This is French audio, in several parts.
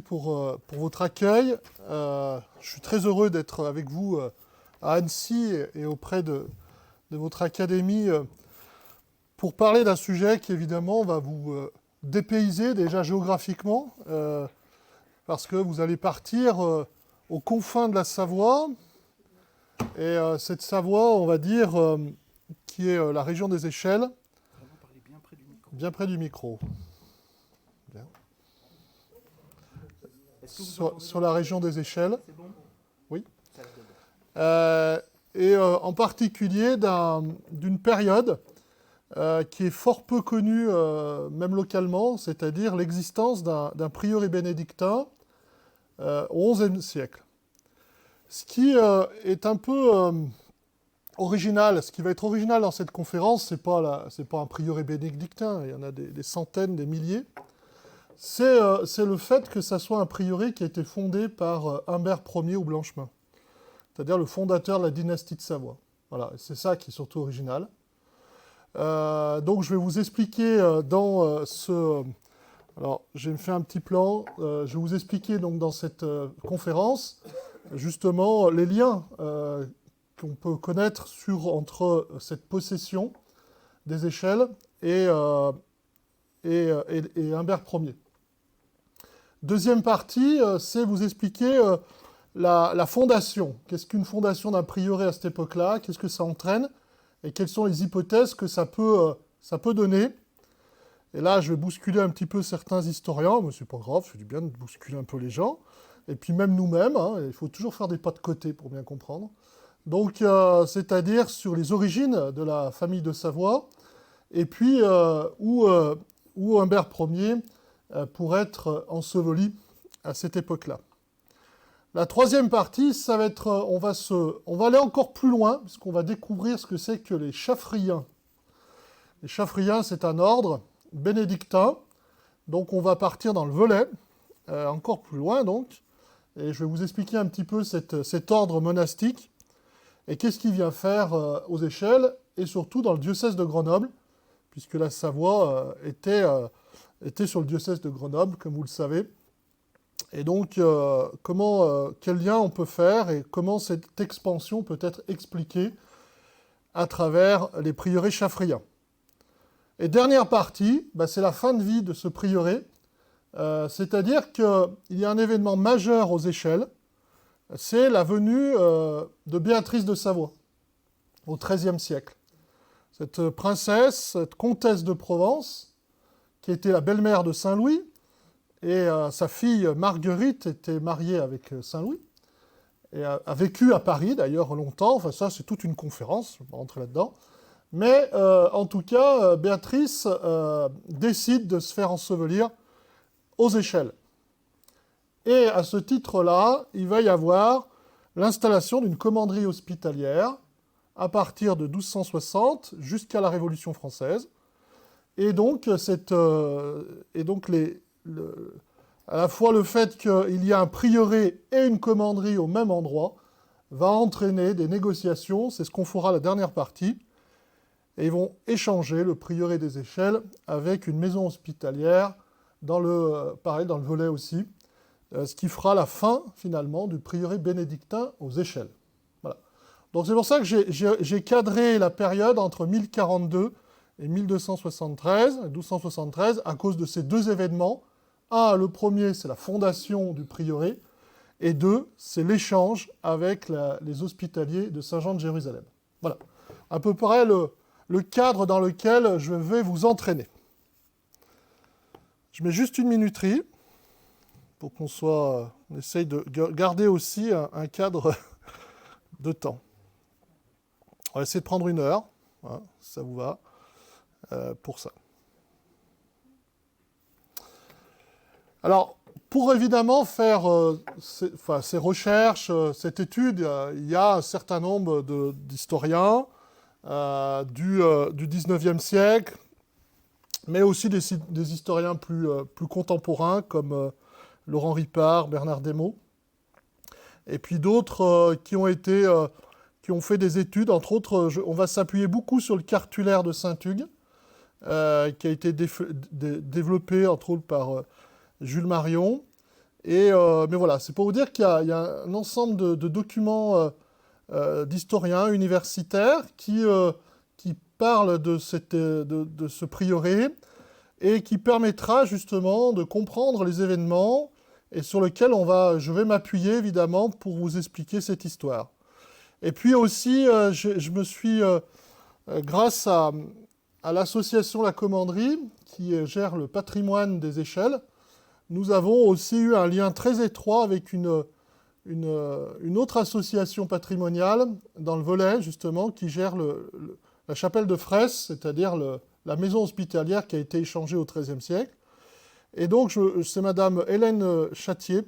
pour votre accueil. Je suis très heureux d'être avec vous à Annecy et auprès de votre académie pour parler d'un sujet qui, évidemment, va vous dépayser déjà géographiquement, parce que vous allez partir aux confins de la Savoie. Et cette Savoie, on va dire, qui est la région des Échelles. Bien près du micro. Bien. Sur la région des Échelles. C'est bon ? Oui. Et en particulier d'une période qui est fort peu connue, même localement, c'est-à-dire l'existence d'un prieuré bénédictin au XIe siècle. Ce qui est un peu original, ce qui va être original dans cette conférence, c'est pas un prieuré bénédictin, il y en a des centaines, des milliers. C'est le fait que ça soit un prieuré qui a été fondé par Humbert Ier ou Blanchemin, c'est-à-dire le fondateur de la dynastie de Savoie. Voilà, c'est ça qui est surtout original. Donc je vais vous expliquer alors j'ai fait un petit plan, je vais vous expliquer donc dans cette conférence justement les liens qu'on peut connaître entre cette possession des Échelles et Humbert Ier. Deuxième partie, c'est vous expliquer la fondation. Qu'est-ce qu'une fondation d'un prieuré à cette époque-là? Qu'est-ce que ça entraîne? Et quelles sont les hypothèses que ça peut donner? Et là, je vais bousculer un petit peu certains historiens, mais c'est pas grave, c'est du bien de bousculer un peu les gens. Et puis même nous-mêmes, hein, il faut toujours faire des pas de côté pour bien comprendre. Donc, c'est-à-dire sur les origines de la famille de Savoie, et puis où Humbert Ier pourrait être enseveli à cette époque-là. La troisième partie, ça va être, on va aller encore plus loin, puisqu'on va découvrir ce que c'est que les Chaffriens. Les Chaffriens, c'est un ordre bénédictin, donc on va partir dans le Velay, encore plus loin donc, et je vais vous expliquer un petit peu cet ordre monastique, et qu'est-ce qu'il vient faire aux Échelles, et surtout dans le diocèse de Grenoble, puisque la Savoie était sur le diocèse de Grenoble, comme vous le savez. Et donc, quel lien on peut faire, et comment cette expansion peut être expliquée à travers les prieurés chaffriens. Et dernière partie, c'est la fin de vie de ce prieuré, c'est-à-dire qu'il y a un événement majeur aux Échelles, c'est la venue de Béatrice de Savoie, au XIIIe siècle. Cette princesse, cette comtesse de Provence, qui était la belle-mère de Saint-Louis, et sa fille Marguerite était mariée avec Saint-Louis, et a vécu à Paris d'ailleurs longtemps, enfin ça c'est toute une conférence, je ne vais pas rentrer là-dedans. Mais en tout cas, Béatrice décide de se faire ensevelir aux Échelles. Et à ce titre-là, il va y avoir l'installation d'une commanderie hospitalière à partir de 1260 jusqu'à la Révolution française. Et donc, à la fois le fait qu'il y a un prieuré et une commanderie au même endroit va entraîner des négociations, c'est ce qu'on fera la dernière partie, et ils vont échanger le prieuré des Échelles avec une maison hospitalière, pareil dans le Velay aussi, ce qui fera la fin, finalement, du prieuré bénédictin aux Échelles. Voilà. Donc c'est pour ça que j'ai cadré la période entre 1042 et 1273, à cause de ces deux événements. Un, le premier, c'est la fondation du prieuré, et deux, c'est l'échange avec les hospitaliers de Saint-Jean de Jérusalem. Voilà, à peu près le cadre dans lequel je vais vous entraîner. Je mets juste une minuterie pour qu'on essaye de garder aussi un cadre de temps. On va essayer de prendre 1 heure, hein, si ça vous va, pour ça. Alors, pour évidemment faire ces recherches, cette étude, il y a un certain nombre d'historiens du 19e siècle, mais aussi des historiens plus contemporains comme Laurent Ripard, Bernard Desmaux, et puis d'autres qui ont fait des études. Entre autres, on va s'appuyer beaucoup sur le cartulaire de Saint-Hugues, qui a été développé entre autres par Jules Marion, Mais voilà, c'est pour vous dire qu'il y a un ensemble de documents d'historiens universitaires qui parlent de ce prieuré et qui permettra justement de comprendre les événements et sur lesquels je vais m'appuyer évidemment pour vous expliquer cette histoire. Et puis aussi, je me suis, grâce à l'association La Commanderie, qui gère le patrimoine des échelles, nous avons aussi eu un lien très étroit avec une autre association patrimoniale dans le Velay, justement, qui gère la chapelle de Fraisse, c'est-à-dire la maison hospitalière qui a été échangée au XIIIe siècle. Et donc, c'est Madame Hélène Châtier,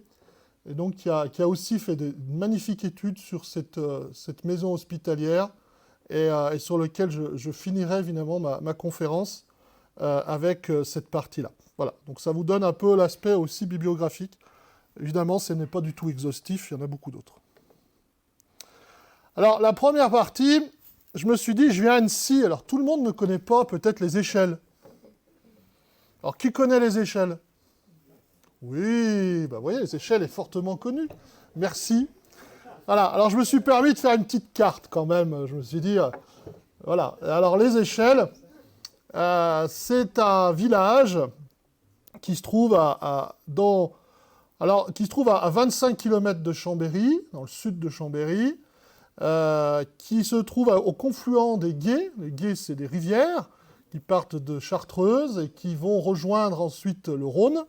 et donc, qui a aussi fait de magnifiques études sur cette maison hospitalière, et sur lequel je finirai évidemment ma conférence avec cette partie-là. Voilà, donc ça vous donne un peu l'aspect aussi bibliographique. Évidemment, ce n'est pas du tout exhaustif, il y en a beaucoup d'autres. Alors, la première partie, je me suis dit, je viens à Annecy. Alors, tout le monde ne connaît pas peut-être les échelles. Alors, qui connaît les échelles? Oui, vous voyez, les échelles est fortement connue. Merci. Voilà, alors je me suis permis de faire une petite carte quand même. Je me suis dit, voilà. Alors, les échelles, c'est un village qui se trouve à 25 km de Chambéry, dans le sud de Chambéry, qui se trouve au confluent des Gués. Les Gués, c'est des rivières qui partent de Chartreuse et qui vont rejoindre ensuite le Rhône.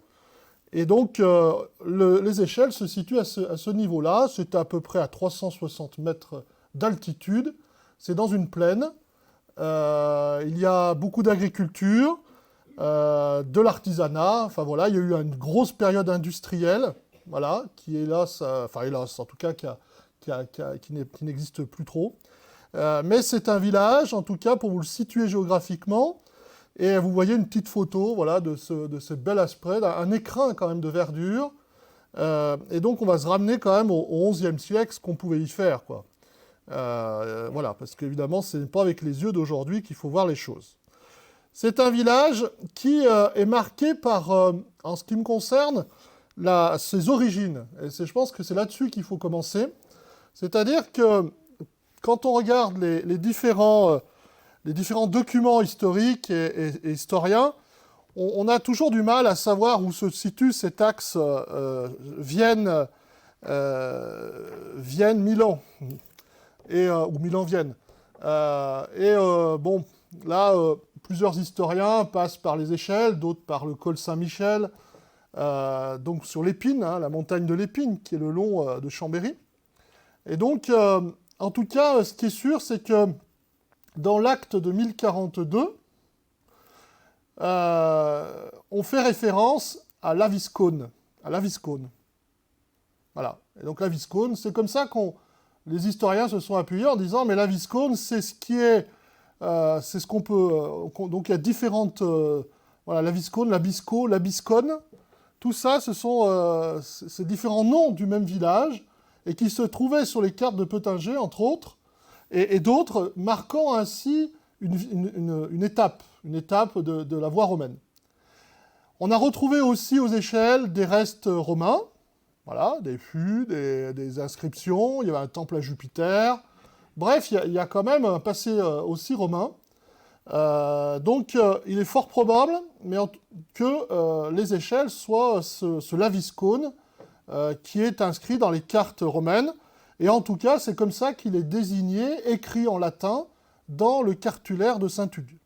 Et donc, les échelles se situent à ce niveau-là. C'est à peu près à 360 mètres d'altitude. C'est dans une plaine. Il y a beaucoup d'agriculture. De l'artisanat, enfin voilà, il y a eu une grosse période industrielle, voilà, qui hélas, en tout cas, qui n'existe plus trop. Mais c'est un village, en tout cas, pour vous le situer géographiquement, et vous voyez une petite photo, voilà, de ce bel aspect, un écrin quand même de verdure, et donc on va se ramener quand même au XIe siècle, ce qu'on pouvait y faire, quoi. Voilà, parce qu'évidemment, ce n'est pas avec les yeux d'aujourd'hui qu'il faut voir les choses. C'est un village qui est marqué par, en ce qui me concerne, ses origines. Et je pense que c'est là-dessus qu'il faut commencer. C'est-à-dire que quand on regarde les différents documents historiques et historiens, on a toujours du mal à savoir où se situe cet axe Vienne-Milan, ou Milan-Vienne. Bon, là, plusieurs historiens passent par les échelles, d'autres par le col Saint-Michel, donc sur l'Épine, hein, la montagne de l'Épine, qui est le long de Chambéry. Et donc, en tout cas, ce qui est sûr, c'est que dans l'acte de 1042, on fait référence à la Visconne. Voilà. Et donc la Visconne, c'est comme ça les historiens se sont appuyés en disant, mais la Visconne, c'est ce qui est... c'est ce qu'on peut... donc il y a différentes... voilà, la Visconne, la Bisco, la Bisconne. Tout ça, ce sont ces différents noms du même village et qui se trouvaient sur les cartes de Peutinger, entre autres, et d'autres, marquant ainsi une étape de la voie romaine. On a retrouvé aussi aux échelles des restes romains, voilà, des fûts, des inscriptions, il y avait un temple à Jupiter. Bref, il y a quand même un passé aussi romain. Donc, il est fort probable que les échelles soient ce Laviscone qui est inscrit dans les cartes romaines. Et en tout cas, c'est comme ça qu'il est désigné, écrit en latin, dans le cartulaire de Saint-Hugues.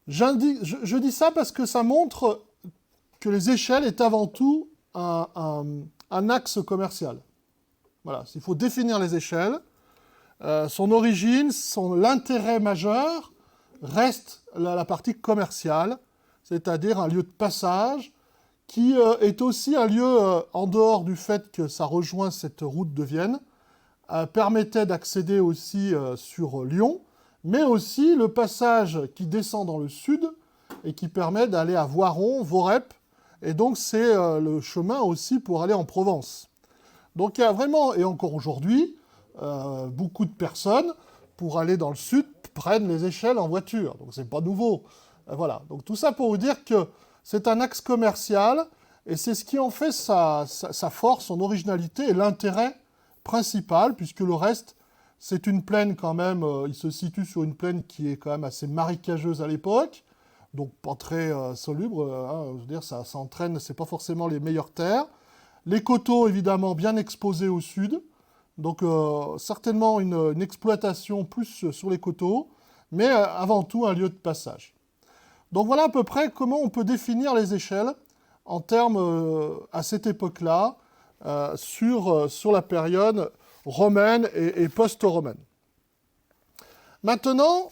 Je dis ça parce que ça montre que les échelles est avant tout un axe commercial. Voilà, il faut définir les échelles. Son origine, l'intérêt majeur reste la partie commerciale, c'est-à-dire un lieu de passage qui est aussi un lieu, en dehors du fait que ça rejoint cette route de Vienne, permettait d'accéder aussi sur Lyon, mais aussi le passage qui descend dans le sud et qui permet d'aller à Voiron, Vorep, et donc c'est le chemin aussi pour aller en Provence. Donc il y a vraiment, et encore aujourd'hui, beaucoup de personnes, pour aller dans le sud, prennent les échelles en voiture. Donc c'est pas nouveau. Voilà. Donc tout ça pour vous dire que c'est un axe commercial Et c'est ce qui en fait sa force, son originalité et l'intérêt principal, puisque le reste, c'est une plaine quand même, il se situe sur une plaine qui est quand même assez marécageuse à l'époque, donc pas très soluble, hein, je veux dire, ça entraîne, c'est pas forcément les meilleures terres. Les coteaux, évidemment, bien exposés au sud, donc certainement une exploitation plus sur les coteaux, mais avant tout un lieu de passage. Donc voilà à peu près comment on peut définir les échelles en termes, à cette époque-là, sur la période romaine et post-romaine. Maintenant,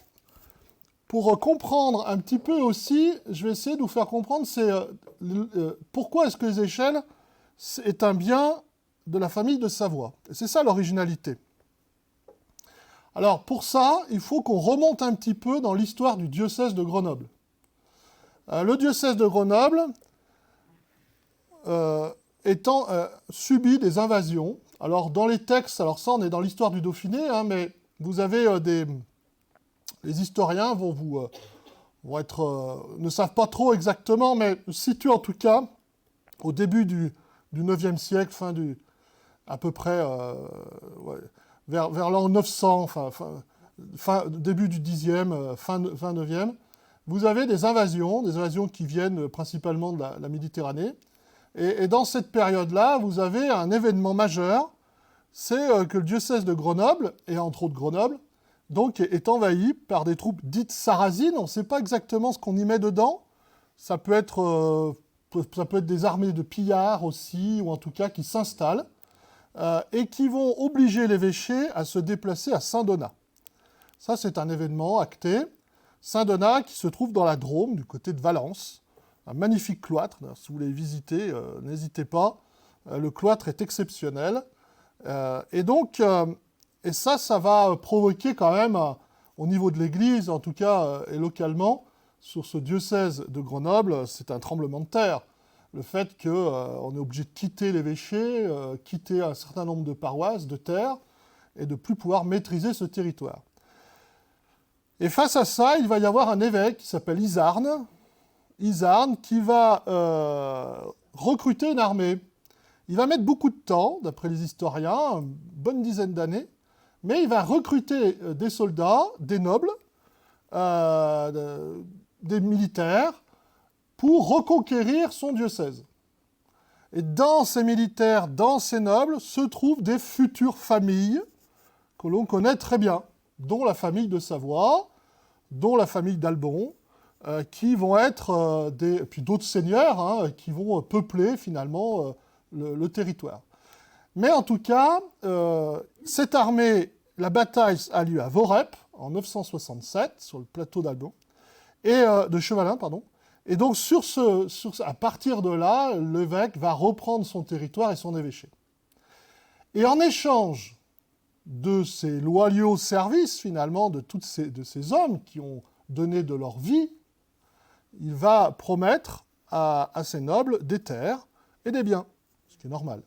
pour comprendre un petit peu aussi, je vais essayer de vous faire comprendre pourquoi est-ce que les échelles est un bien de la famille de Savoie. Et c'est ça l'originalité. Alors pour ça, il faut qu'on remonte un petit peu dans l'histoire du diocèse de Grenoble. Le diocèse de Grenoble subit des invasions. Alors dans les textes, alors ça on est dans l'histoire du Dauphiné, hein, mais vous avez les historiens ne savent pas trop exactement, mais situent en tout cas au début du IXe siècle, à peu près vers l'an 900, début du Xe, fin 9e, vous avez des invasions qui viennent principalement de la Méditerranée. Et dans cette période-là, vous avez un événement majeur, c'est que le diocèse de Grenoble, et entre autres Grenoble, donc est envahi par des troupes dites sarrasines. On ne sait pas exactement ce qu'on y met dedans. Ça peut être des armées de pillards aussi, ou en tout cas qui s'installent, et qui vont obliger l'évêché à se déplacer à Saint-Donat. Ça, c'est un événement acté. Saint-Donat qui se trouve dans la Drôme, du côté de Valence. Un magnifique cloître. Si vous voulez visiter, n'hésitez pas. Le cloître est exceptionnel. Et ça va provoquer quand même, au niveau de l'Église, en tout cas, et localement, sur ce diocèse de Grenoble, c'est un tremblement de terre. Le fait qu'on est obligé de quitter l'évêché, quitter un certain nombre de paroisses, de terres, et de ne plus pouvoir maîtriser ce territoire. Et face à ça, il va y avoir un évêque qui s'appelle Isarne, qui va recruter une armée. Il va mettre beaucoup de temps, d'après les historiens, une bonne dizaine d'années, mais il va recruter des soldats, des nobles, des militaires, pour reconquérir son diocèse. Et dans ces militaires, dans ces nobles, se trouvent des futures familles que l'on connaît très bien, dont la famille de Savoie, dont la famille d'Albon, qui vont être puis d'autres seigneurs, hein, qui vont peupler finalement le territoire. Mais en tout cas, cette armée, la bataille a lieu à Vorep, en 967, sur le plateau d'Albon, de Chevalin, pardon. Et donc, à partir de là, l'évêque va reprendre son territoire et son évêché. Et en échange de ces loyaux services, finalement, de ces hommes qui ont donné de leur vie, il va promettre à ces nobles des terres et des biens, ce qui est normal.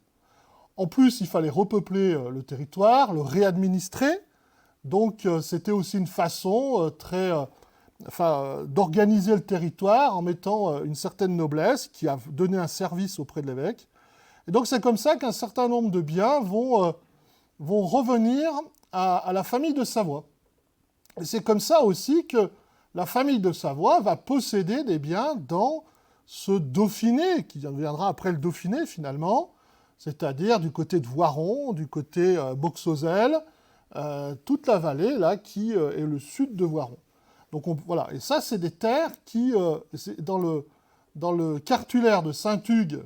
En plus, il fallait repeupler le territoire, le réadministrer. Donc, c'était aussi une façon d'organiser le territoire en mettant une certaine noblesse qui a donné un service auprès de l'évêque. Et donc, c'est comme ça qu'un certain nombre de biens vont revenir à la famille de Savoie. Et c'est comme ça aussi que la famille de Savoie va posséder des biens dans ce Dauphiné, qui deviendra après le Dauphiné finalement, c'est-à-dire du côté de Voiron, du côté Bauxozel, toute la vallée là qui est le sud de Voiron. Donc voilà, et ça c'est des terres qui, dans le cartulaire de Saint-Hugues,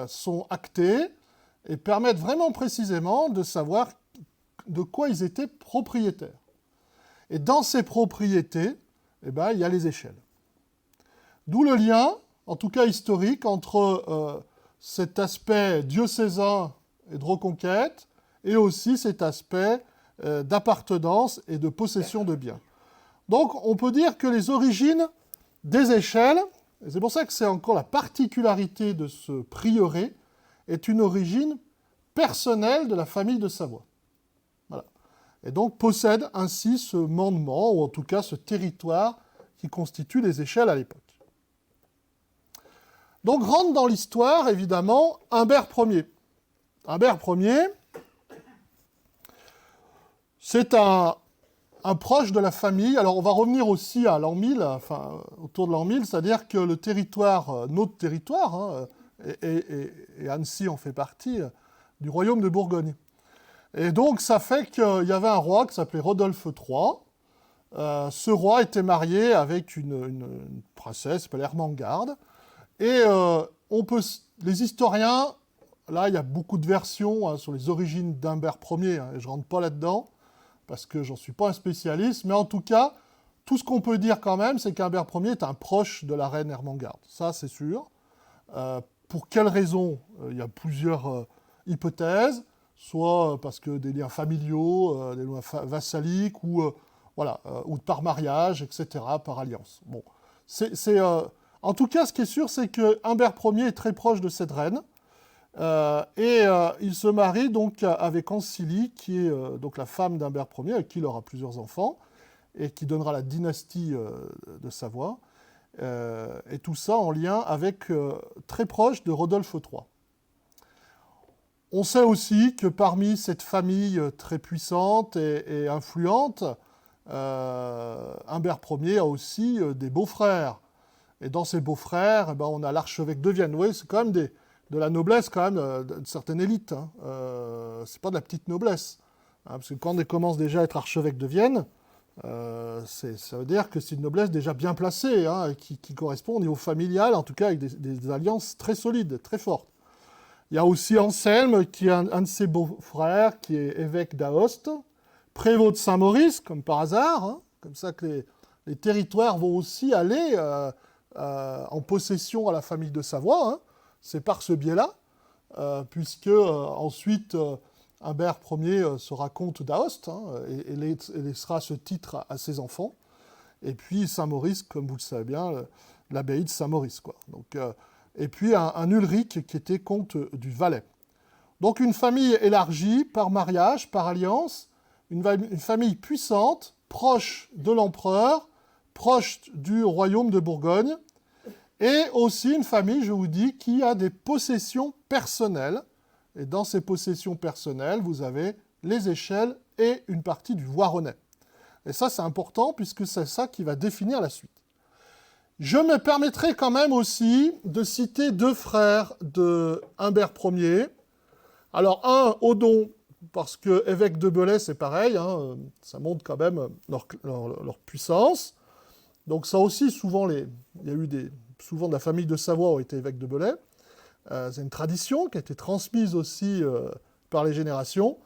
sont actées et permettent vraiment précisément de savoir de quoi ils étaient propriétaires. Et dans ces propriétés, il y a les échelles. D'où le lien, en tout cas historique, entre cet aspect diocésain et de reconquête, et aussi cet aspect d'appartenance et de possession de biens. Donc on peut dire que les origines des échelles, et c'est pour ça que c'est encore la particularité de ce prieuré, est une origine personnelle de la famille de Savoie. Voilà. Et donc possède ainsi ce mandement, ou en tout cas ce territoire qui constitue les échelles à l'époque. Donc rentre dans l'histoire, évidemment, Humbert Ier. Humbert Ier, c'est un proche de la famille. Alors on va revenir aussi à l'an 1000, enfin autour de l'an 1000, c'est-à-dire que le territoire, notre territoire, hein, et Annecy en fait partie, du royaume de Bourgogne. Et donc ça fait qu'il y avait un roi qui s'appelait Rodolphe III. Ce roi était marié avec une princesse qui s'appelait Ermengarde. Et les historiens, là il y a beaucoup de versions hein, sur les origines d'Humbert Ier, hein, et je ne rentre pas là-dedans, parce que j'en suis pas un spécialiste, mais en tout cas, tout ce qu'on peut dire quand même, c'est qu'Humbert Ier est un proche de la reine Ermengarde. Ça, c'est sûr. Pour quelles raisons? Il y a plusieurs hypothèses, soit parce que des liens familiaux, des liens vassaliques, ou, ou par mariage, etc., par alliance. Bon. En tout cas, ce qui est sûr, c'est que Humbert Ier est très proche de cette reine, il se marie donc avec Ancilie, qui est donc la femme d'Humbert Ier, avec qui il aura plusieurs enfants, et qui donnera la dynastie de Savoie. Et tout ça en lien avec très proche de Rodolphe III. On sait aussi que parmi cette famille très puissante et influente, Humbert Ier a aussi des beaux-frères. Et dans ces beaux-frères, eh ben, on a l'archevêque de Vienne. Oui, c'est quand même de la noblesse, quand même, d'une certaine élite. Hein. C'est pas de la petite noblesse. Hein, parce que quand on commence déjà à être archevêque de Vienne, ça veut dire que c'est une noblesse déjà bien placée, hein, qui correspond au niveau familial, en tout cas avec des alliances très solides, très fortes. Il y a aussi Anselme, qui est un de ses beaux-frères, qui est évêque d'Aoste, prévôt de Saint-Maurice, comme par hasard, hein, comme ça que les territoires vont aussi aller en possession à la famille de Savoie. Hein. C'est par ce biais-là, puisque ensuite Humbert Ier sera comte d'Aoste, hein, et laissera ce titre à ses enfants. Et puis Saint-Maurice, comme vous le savez bien, l'abbaye de Saint-Maurice, quoi. Donc, et puis un Ulrich qui était comte du Valais. Donc une famille élargie par mariage, par alliance, une famille puissante, proche de l'empereur, proche du royaume de Bourgogne, et aussi une famille, je vous dis, qui a des possessions personnelles. Et dans ces possessions personnelles, vous avez les échelles et une partie du Voironnais. Et ça, c'est important, puisque c'est ça qui va définir la suite. Je me permettrai quand même aussi de citer deux frères de Humbert Ier. Alors, un, Odon, parce que évêque de Belay, c'est pareil, hein, ça montre quand même leur puissance. Donc ça aussi, souvent, souvent de la famille de Savoie ont été évêques de Belay. C'est une tradition qui a été transmise aussi par les générations.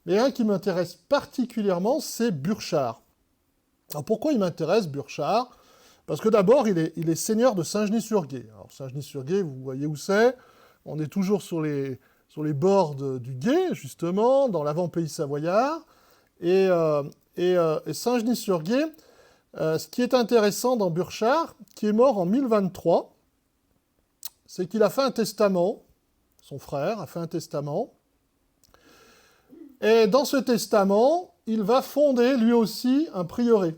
Mais un qui m'intéresse particulièrement, c'est Burchard. Alors pourquoi il m'intéresse, Burchard? Parce que d'abord, il est seigneur de Saint-Genis-sur-Gué. Alors Saint-Genis-sur-Gué, vous voyez où c'est. On est toujours sur les bords du Gué, justement, dans l'avant-pays savoyard. Et Saint-Genis-sur-Gué, ce qui est intéressant dans Burchard, qui est mort en 1023, c'est qu'il a fait un testament, son frère a fait un testament, et dans ce testament, il va fonder lui aussi un prieuré,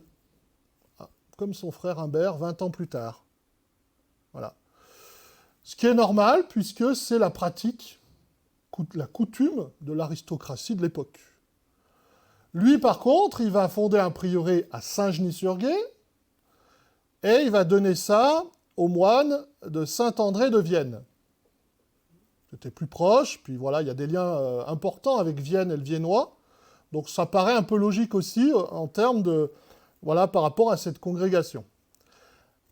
comme son frère Humbert 20 ans plus tard. Voilà. Ce qui est normal, puisque c'est la pratique, la coutume de l'aristocratie de l'époque. Lui, par contre, il va fonder un prieuré à Saint-Genis-sur-Gué, et il va donner ça aux moines de Saint-André de Vienne. C'était plus proche, puis voilà, il y a des liens importants avec Vienne et le Viennois, donc ça paraît un peu logique aussi en termes de, voilà, par rapport à cette congrégation.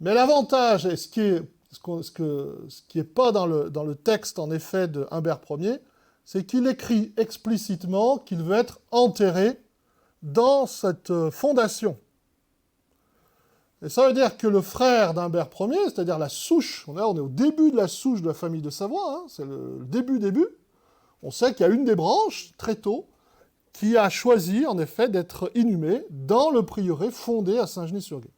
Mais l'avantage, et ce qui est pas dans le texte, en effet, de Humbert Ier, c'est qu'il écrit explicitement qu'il veut être enterré dans cette fondation. Et ça veut dire que le frère d'Humbert Ier, c'est-à-dire la souche, on est au début de la souche de la famille de Savoie, hein, c'est le début, on sait qu'il y a une des branches, très tôt, qui a choisi, en effet, d'être inhumée dans le prieuré fondé à Saint-Genis-sur-Gué.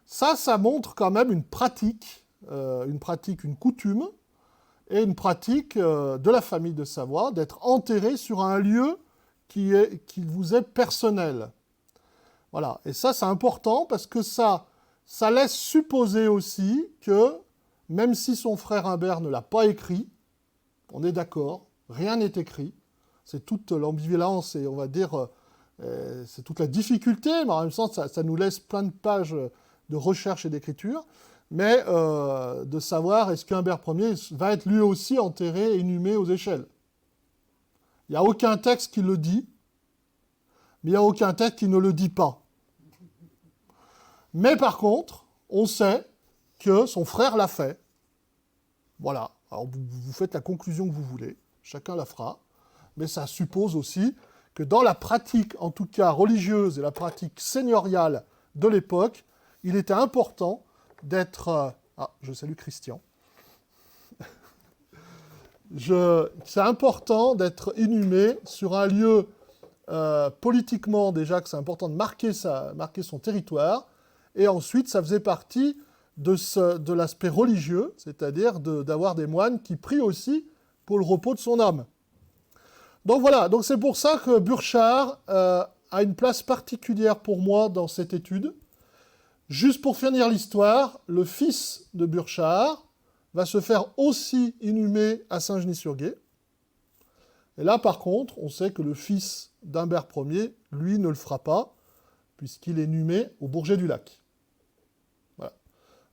Ça montre quand même une pratique, une coutume, et une pratique de la famille de Savoie, d'être enterré sur un lieu qui vous est personnel. Voilà. Et ça, c'est important parce que ça laisse supposer aussi que même si son frère Humbert ne l'a pas écrit, on est d'accord, rien n'est écrit, c'est toute l'ambivalence et on va dire, c'est toute la difficulté, mais en même temps, ça nous laisse plein de pages de recherche et d'écriture, mais de savoir est-ce qu'Humbert Ier va être lui aussi enterré et inhumé aux Échelles. Il n'y a aucun texte qui le dit, mais il n'y a aucun texte qui ne le dit pas. Mais par contre, on sait que son frère l'a fait. Voilà. Alors vous faites la conclusion que vous voulez, chacun la fera, mais ça suppose aussi que dans la pratique, en tout cas religieuse et la pratique seigneuriale de l'époque, il était important d'être... je salue Christian. C'est important d'être inhumé sur un lieu politiquement, déjà que c'est important de marquer son territoire, et ensuite ça faisait partie de l'aspect religieux, c'est-à-dire d'avoir des moines qui prient aussi pour le repos de son âme. Donc voilà, donc c'est pour ça que Burchard a une place particulière pour moi dans cette étude. Juste pour finir l'histoire, le fils de Burchard va se faire aussi inhumer à Saint-Genis-sur-Gué. Et là, par contre, on sait que le fils d'Humbert Ier, lui, ne le fera pas, puisqu'il est inhumé au Bourget-du-Lac. Voilà.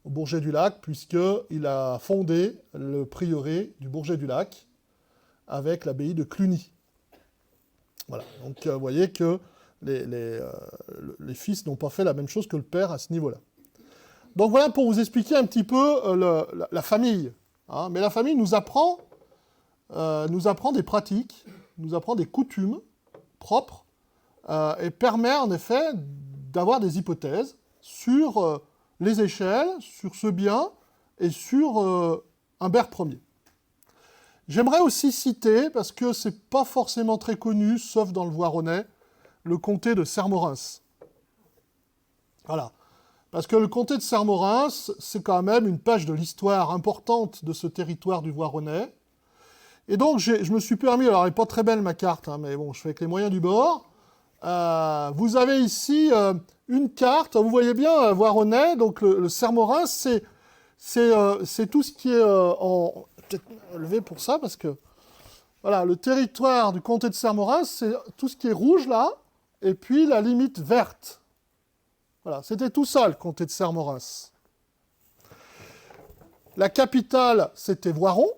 Au Bourget-du-Lac, puisqu'il a fondé le prieuré du Bourget-du-Lac avec l'abbaye de Cluny. Voilà. Donc, vous voyez que les fils n'ont pas fait la même chose que le père à ce niveau-là. Donc voilà pour vous expliquer un petit peu la famille. Hein. Mais la famille nous apprend des pratiques, nous apprend des coutumes propres, et permet en effet d'avoir des hypothèses sur les Échelles, sur ce bien et sur Humbert Ier. J'aimerais aussi citer, parce que c'est pas forcément très connu, sauf dans le Voironnais, le comté de Sermerins. Voilà. Parce que le comté de Sermerins, c'est quand même une page de l'histoire importante de ce territoire du Voironnais. Et donc, je me suis permis, alors elle n'est pas très belle ma carte, hein, mais bon, je fais avec les moyens du bord. Vous avez ici une carte, vous voyez bien, Voironnais, donc le Sermerins, c'est tout ce qui est en... Peut-être levé pour ça, parce que... Voilà, le territoire du comté de Sermerins, c'est tout ce qui est rouge, là, et puis la limite verte. Voilà, c'était tout ça, le comté de Sermerins. La capitale, c'était Voiron.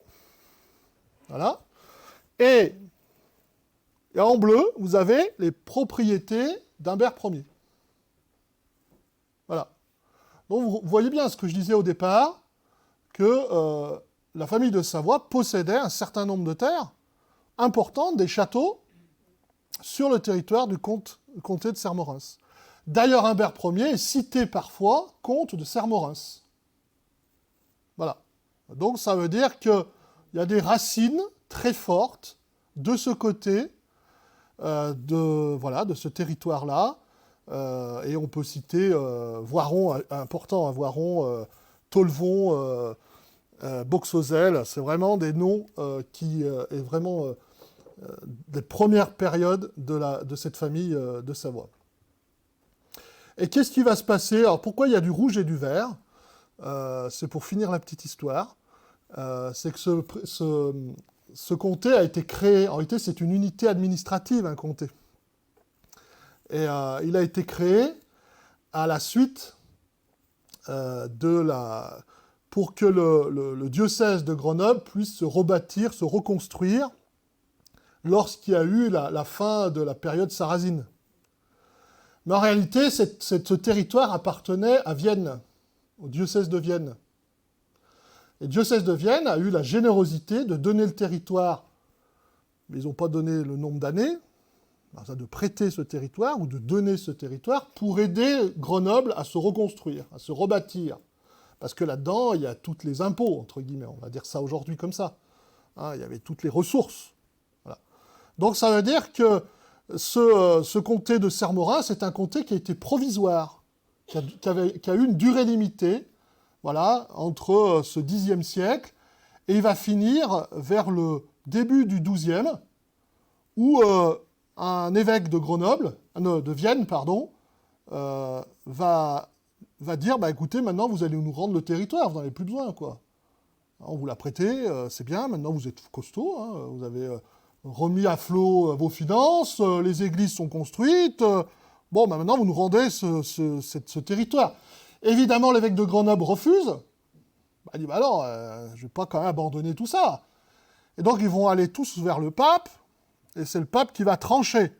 Voilà. Et en bleu, vous avez les propriétés d'Humbert Ier. Voilà. Donc, vous voyez bien ce que je disais au départ, que la famille de Savoie possédait un certain nombre de terres importantes, des châteaux, sur le territoire du comté de Sermerins. D'ailleurs, Humbert Ier est cité parfois comte de Sermerins. Voilà. Donc, ça veut dire qu'il y a des racines très fortes de ce côté, de ce territoire-là. Et on peut citer Voiron, important, Voiron, Tolvon, Boxozel. C'est vraiment des noms qui est vraiment des premières périodes de cette famille de Savoie. Et qu'est-ce qui va se passer? Alors pourquoi il y a du rouge et du vert? C'est pour finir la petite histoire. C'est que ce comté a été créé, en réalité c'est une unité administrative, un comté. Et il a été créé à la suite pour que le diocèse de Grenoble puisse se rebâtir, se reconstruire lorsqu'il y a eu la fin de la période sarrasine. Mais en réalité, ce territoire appartenait à Vienne, au diocèse de Vienne. Et le diocèse de Vienne a eu la générosité de donner le territoire, mais ils n'ont pas donné le nombre d'années, de prêter ce territoire ou de donner ce territoire pour aider Grenoble à se reconstruire, à se rebâtir. Parce que là-dedans, il y a tous les impôts, entre guillemets, on va dire ça aujourd'hui comme ça. Hein, il y avait toutes les ressources. Voilà. Donc ça veut dire que ce comté de Sermerins, c'est un comté qui a été provisoire, qui a eu une durée limitée, voilà, entre ce Xe siècle, et il va finir vers le début du XIIe, où un évêque de de Vienne, pardon, va dire, écoutez, maintenant vous allez nous rendre le territoire, vous n'en avez plus besoin, quoi. On vous l'a prêté, c'est bien, maintenant vous êtes costaud, hein, vous avez remis à flot vos finances, les églises sont construites, bon, bah, maintenant vous nous rendez ce territoire. Évidemment, l'évêque de Grenoble refuse, il dit, bah non, je ne vais pas quand même abandonner tout ça. Et donc ils vont aller tous vers le pape, et c'est le pape qui va trancher.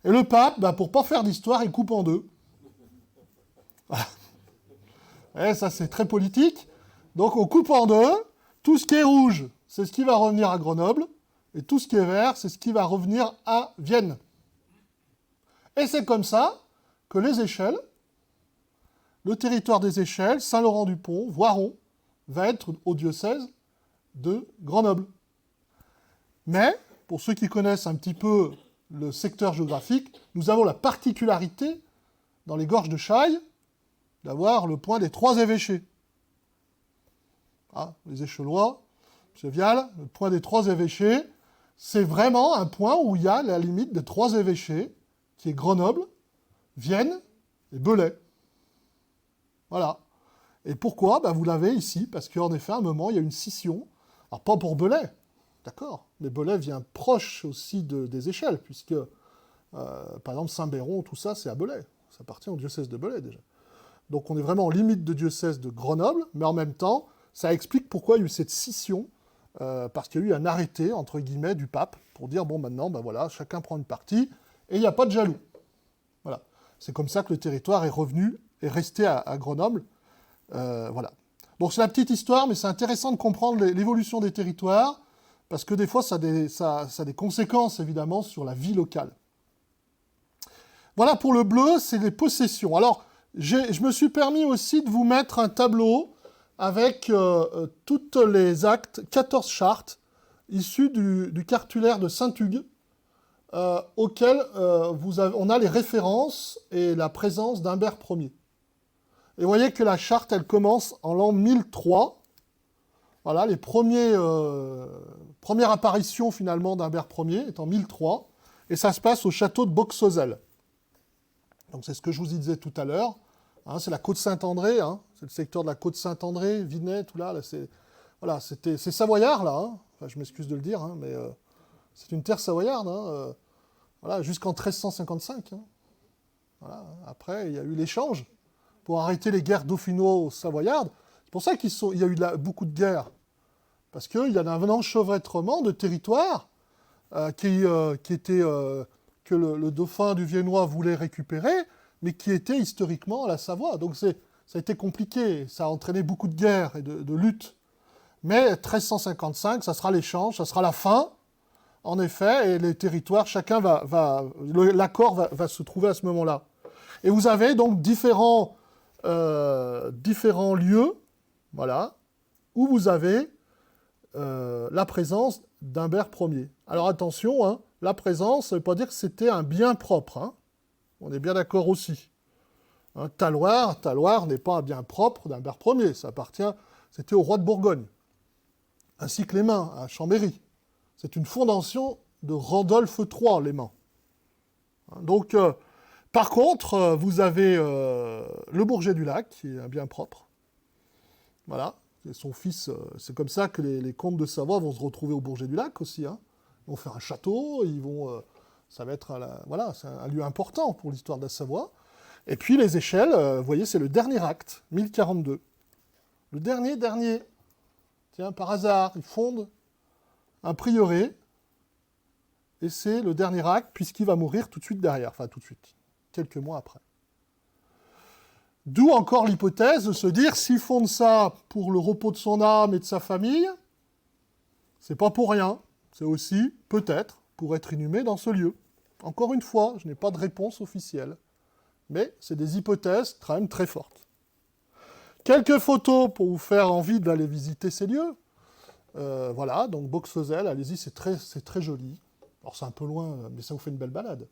Et le pape, pour ne pas faire d'histoire, il coupe en deux. Voilà. Et ça, c'est très politique. Donc on coupe en deux, tout ce qui est rouge, c'est ce qui va revenir à Grenoble, et tout ce qui est vert, c'est ce qui va revenir à Vienne. Et c'est comme ça que les Échelles, le territoire des Échelles, Saint-Laurent-du-Pont, Voiron, va être au diocèse de Grenoble. Mais, pour ceux qui connaissent un petit peu le secteur géographique, nous avons la particularité, dans les gorges de Chaille, d'avoir le point des 3 évêchés. Ah, les Échelois, M. Vial, le point des 3 évêchés, c'est vraiment un point où il y a la limite des 3 évêchés, qui est Grenoble, Vienne et Belay. Voilà. Et pourquoi ? Vous l'avez ici, parce qu'en effet, à un moment, il y a une scission. Alors, pas pour Belay, d'accord, mais Belay vient proche aussi des Échelles, puisque, par exemple, Saint-Béron, tout ça, c'est à Belay. Ça appartient au diocèse de Belay, déjà. Donc, on est vraiment en limite de diocèse de Grenoble, mais en même temps, ça explique pourquoi il y a eu cette scission, parce qu'il y a eu un arrêté, entre guillemets, du pape, pour dire, bon, maintenant, voilà, chacun prend une partie, et il n'y a pas de jaloux. Voilà. C'est comme ça que le territoire est revenu, est resté à Grenoble. Voilà. Donc c'est la petite histoire, mais c'est intéressant de comprendre l'évolution des territoires, parce que des fois, ça a des conséquences, évidemment, sur la vie locale. Voilà, pour le bleu, c'est les possessions. Alors, je me suis permis aussi de vous mettre un tableau avec toutes les actes, 14 chartes, issues du cartulaire de Saint-Hugues, auquel on a les références et la présence d'Humbert Ier. Et vous voyez que la charte, elle commence en l'an 1003. Voilà, les premières apparitions, finalement, d'Humbert Ier est en 1003. Et ça se passe au château de Boxozel. Donc c'est ce que je vous disais tout à l'heure. Hein, c'est la côte Saint-André, hein, c'est le secteur de la côte Saint-André, Vinay, tout là. C'est savoyard, là. Hein. Enfin, je m'excuse de le dire, hein, mais c'est une terre savoyarde. Hein, voilà, jusqu'en 1355. Hein. Voilà. Après, il y a eu l'échange pour arrêter les guerres dauphino-savoyardes. C'est pour ça qu'il y a eu beaucoup de guerres. Parce qu'il y a un enchevêtrement de territoires qui était, que le dauphin du Viennois voulait récupérer, mais qui était historiquement à la Savoie. Donc ça a été compliqué, ça a entraîné beaucoup de guerres et de luttes. Mais 1355, ça sera l'échange, ça sera la fin, en effet, et les territoires, chacun l'accord va se trouver à ce moment-là. Et vous avez donc différents lieux, voilà, où vous avez la présence d'Humbert Ier. Alors attention, hein, la présence, ça ne veut pas dire que c'était un bien propre. Hein. On est bien d'accord aussi. Hein, Taloir n'est pas un bien propre d'Humbert Ier. C'était au roi de Bourgogne. Ainsi que les Mains, à Chambéry. C'est une fondation de Randolphe III, les Mains. Hein, donc, par contre, vous avez le Bourget du Lac, qui est un bien propre. Voilà. Et son fils, c'est comme ça que les comtes de Savoie vont se retrouver au Bourget du Lac aussi. Hein. Ils vont faire un château, ça va être c'est un lieu important pour l'histoire de la Savoie. Et puis les Échelles, vous voyez, c'est le dernier acte, 1042. Le dernier. Tiens, par hasard, ils fondent un prieuré, et c'est le dernier acte, puisqu'il va mourir tout de suite derrière. Enfin, tout de suite, quelques mois après. D'où encore l'hypothèse de se dire, s'il fonde ça pour le repos de son âme et de sa famille, c'est pas pour rien, c'est aussi, peut-être, pour être inhumé dans ce lieu. Encore une fois, je n'ai pas de réponse officielle, mais c'est des hypothèses quand même très fortes. Quelques photos pour vous faire envie d'aller visiter ces lieux. Voilà, donc Boxozel, allez-y, c'est très joli. Alors c'est un peu loin, mais ça vous fait une belle balade.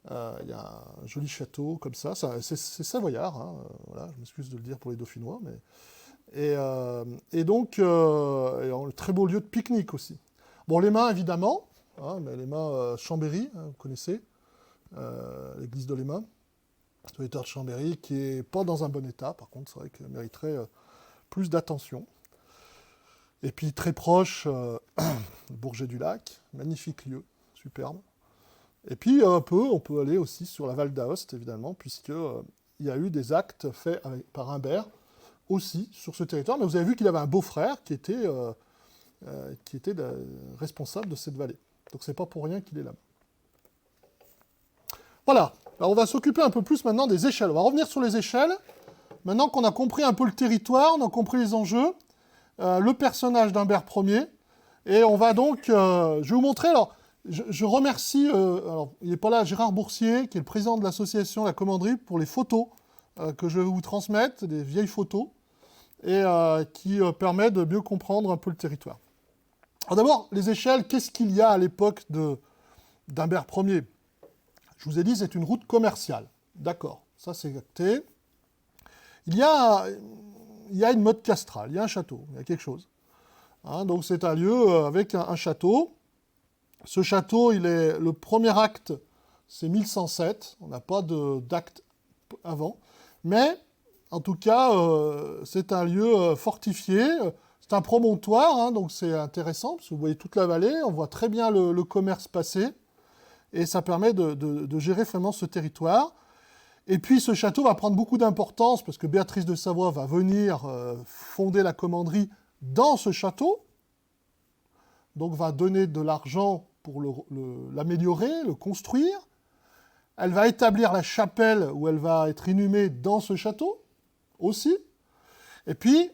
Il y a un joli château comme ça, c'est savoyard, hein, voilà, je m'excuse de le dire pour les Dauphinois, mais... Et donc, un très beau lieu de pique-nique aussi. Bon, les Mains, évidemment, hein, mais les Mains Chambéry, hein, vous connaissez, l'église de les Mains, territoire de Chambéry, qui n'est pas dans un bon état, par contre, c'est vrai qu'elle mériterait plus d'attention. Et puis très proche, Bourget-du-Lac, magnifique lieu, superbe. Et puis on peut aller aussi sur la Val d'Aoste, évidemment, puisque il y a eu des actes faits par Humbert aussi sur ce territoire. Mais vous avez vu qu'il avait un beau-frère qui était responsable de cette vallée. Donc c'est pas pour rien qu'il est là. Voilà. Alors on va s'occuper un peu plus maintenant des échelles. On va revenir sur les échelles. Maintenant qu'on a compris un peu le territoire, on a compris les enjeux, le personnage d'Humbert Ier, et on va donc, je vais vous montrer, alors, je remercie, alors, il n'est pas là, Gérard Boursier, qui est le président de l'association La Commanderie, pour les photos que je vais vous transmettre, des vieilles photos, et qui permet de mieux comprendre un peu le territoire. Alors d'abord, les échelles, qu'est-ce qu'il y a à l'époque d'Humbert Ier? Je vous ai dit, c'est une route commerciale. D'accord, ça c'est acté. Il y a une motte castrale, il y a un château, il y a quelque chose. Hein, donc c'est un lieu avec un château. Ce château, le premier acte, c'est 1107. On n'a pas d'acte avant. Mais, en tout cas, c'est un lieu fortifié. C'est un promontoire, hein, donc c'est intéressant, parce que vous voyez toute la vallée, on voit très bien le commerce passer. Et ça permet de gérer vraiment ce territoire. Et puis ce château va prendre beaucoup d'importance parce que Béatrice de Savoie va venir fonder la commanderie dans ce château, donc va donner de l'argent pour l'améliorer, le construire. Elle va établir la chapelle où elle va être inhumée dans ce château aussi. Et puis,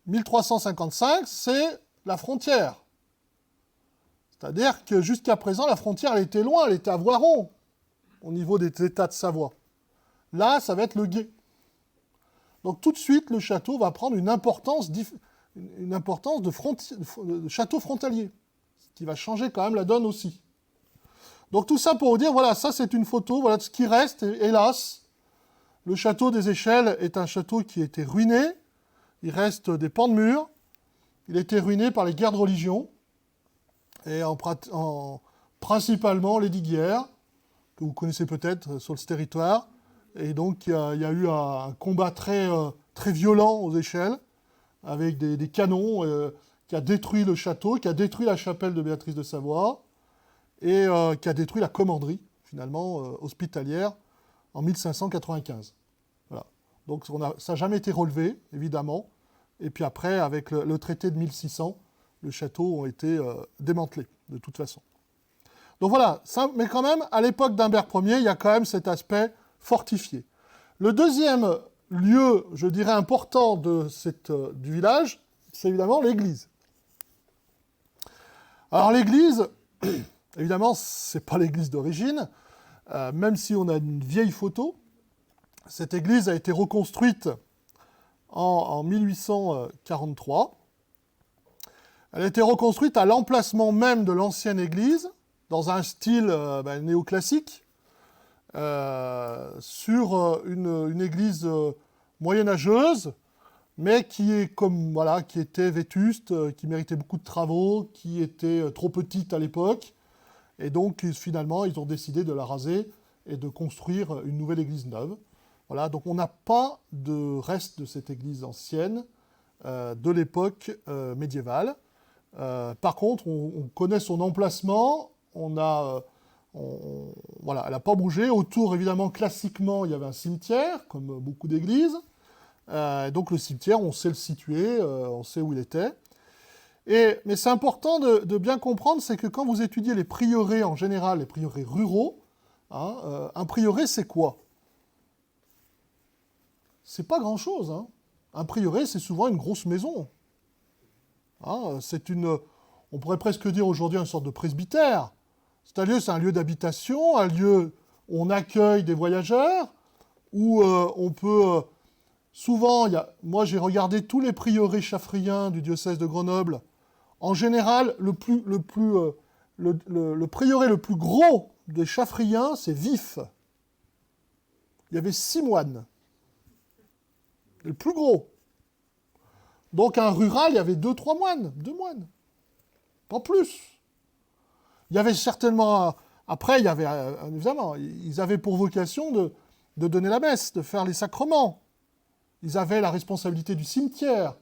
1355, c'est la frontière. C'est-à-dire que jusqu'à présent, la frontière, elle était loin, elle était à Voiron, au niveau des États de Savoie. Là, ça va être le Gué. Donc tout de suite, le château va prendre une importance de château frontalier, ce qui va changer quand même la donne aussi. Donc tout ça pour vous dire, voilà, ça c'est une photo, voilà ce qui reste, et, hélas. Le château des Échelles est un château qui a été ruiné, il reste des pans de murs, il a été ruiné par les guerres de religion, et principalement les Diguières, que vous connaissez peut-être sur ce territoire. Et donc, il y a eu un combat très violent aux Échelles, avec des canons, qui a détruit le château, qui a détruit la chapelle de Béatrice de Savoie, et qui a détruit la commanderie, finalement, hospitalière, en 1595. Voilà. Donc, ça n'a jamais été relevé, évidemment. Et puis après, avec le traité de 1600, le château a été démantelé, de toute façon. Donc voilà, mais quand même, à l'époque d'Humbert Ier, il y a quand même cet aspect fortifié. Le deuxième lieu, je dirais, important du village, c'est évidemment l'église. Alors l'église, évidemment, ce n'est pas l'église d'origine, même si on a une vieille photo. Cette église a été reconstruite en 1843. Elle a été reconstruite à l'emplacement même de l'ancienne église, dans un style néoclassique, sur une église moyenâgeuse, mais qui était vétuste, qui méritait beaucoup de travaux, qui était trop petite à l'époque. Et donc, finalement, ils ont décidé de la raser et de construire une nouvelle église neuve. Voilà, donc on n'a pas de reste de cette église ancienne de l'époque médiévale. Par contre, on connaît son emplacement, elle n'a pas bougé. Autour, évidemment, classiquement, il y avait un cimetière, comme beaucoup d'églises. Donc le cimetière, on sait le situer, on sait où il était. Mais c'est important de bien comprendre, c'est que quand vous étudiez les prieurés en général, les prieurés ruraux, hein, un prieuré, c'est quoi? C'est pas grand-chose. Hein. Un prieuré, c'est souvent une grosse maison. Hein, on pourrait presque dire aujourd'hui une sorte de presbytère. C'est un lieu d'habitation, un lieu où on accueille des voyageurs, où on peut... souvent, moi j'ai regardé tous les prieurés chaffriens du diocèse de Grenoble. En général, le prieuré le plus gros des chaffriens, c'est Vif. Il y avait 6 moines. Le plus gros. Donc un rural, il y avait 2-3 moines, 2 moines. Pas plus. Il y avait certainement... Après, il y avait, évidemment, ils avaient pour vocation de donner la messe, de faire les sacrements. Ils avaient la responsabilité du cimetière,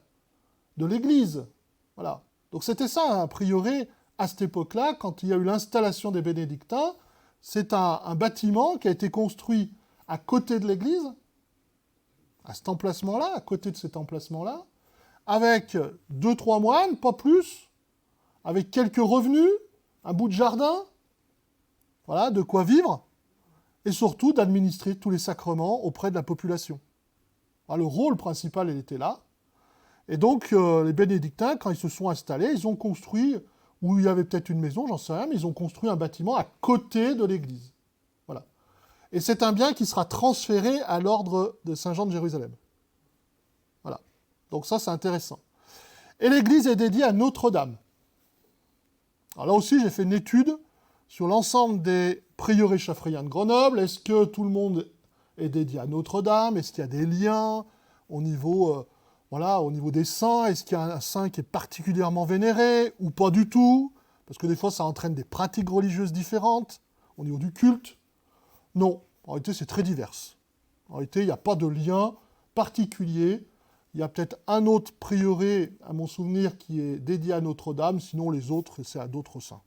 de l'église. Voilà. Donc c'était ça, un prieuré, à cette époque-là, quand il y a eu l'installation des bénédictins. C'est un bâtiment qui a été construit à côté de l'église, à cet emplacement-là, à côté de cet emplacement-là, avec 2-3 moines, pas plus, avec quelques revenus, un bout de jardin, voilà, de quoi vivre, et surtout d'administrer tous les sacrements auprès de la population. Alors, le rôle principal, il était là. Et donc, les bénédictins, quand ils se sont installés, ils ont construit, où il y avait peut-être une maison, j'en sais rien, mais ils ont construit un bâtiment à côté de l'église. Voilà. Et c'est un bien qui sera transféré à l'ordre de Saint-Jean de Jérusalem. Voilà. Donc ça, c'est intéressant. Et l'église est dédiée à Notre-Dame. Alors là aussi, j'ai fait une étude sur l'ensemble des prieurés chaffréiens de Grenoble. Est-ce que tout le monde est dédié à Notre-Dame? Est-ce qu'il y a des liens au niveau, au niveau des saints? Est-ce qu'il y a un saint qui est particulièrement vénéré ou pas du tout? Parce que des fois, ça entraîne des pratiques religieuses différentes au niveau du culte. Non, en réalité, c'est très divers. En réalité, il n'y a pas de lien particulier. Il y a peut-être un autre prieuré, à mon souvenir, qui est dédié à Notre-Dame, sinon les autres, c'est à d'autres saints.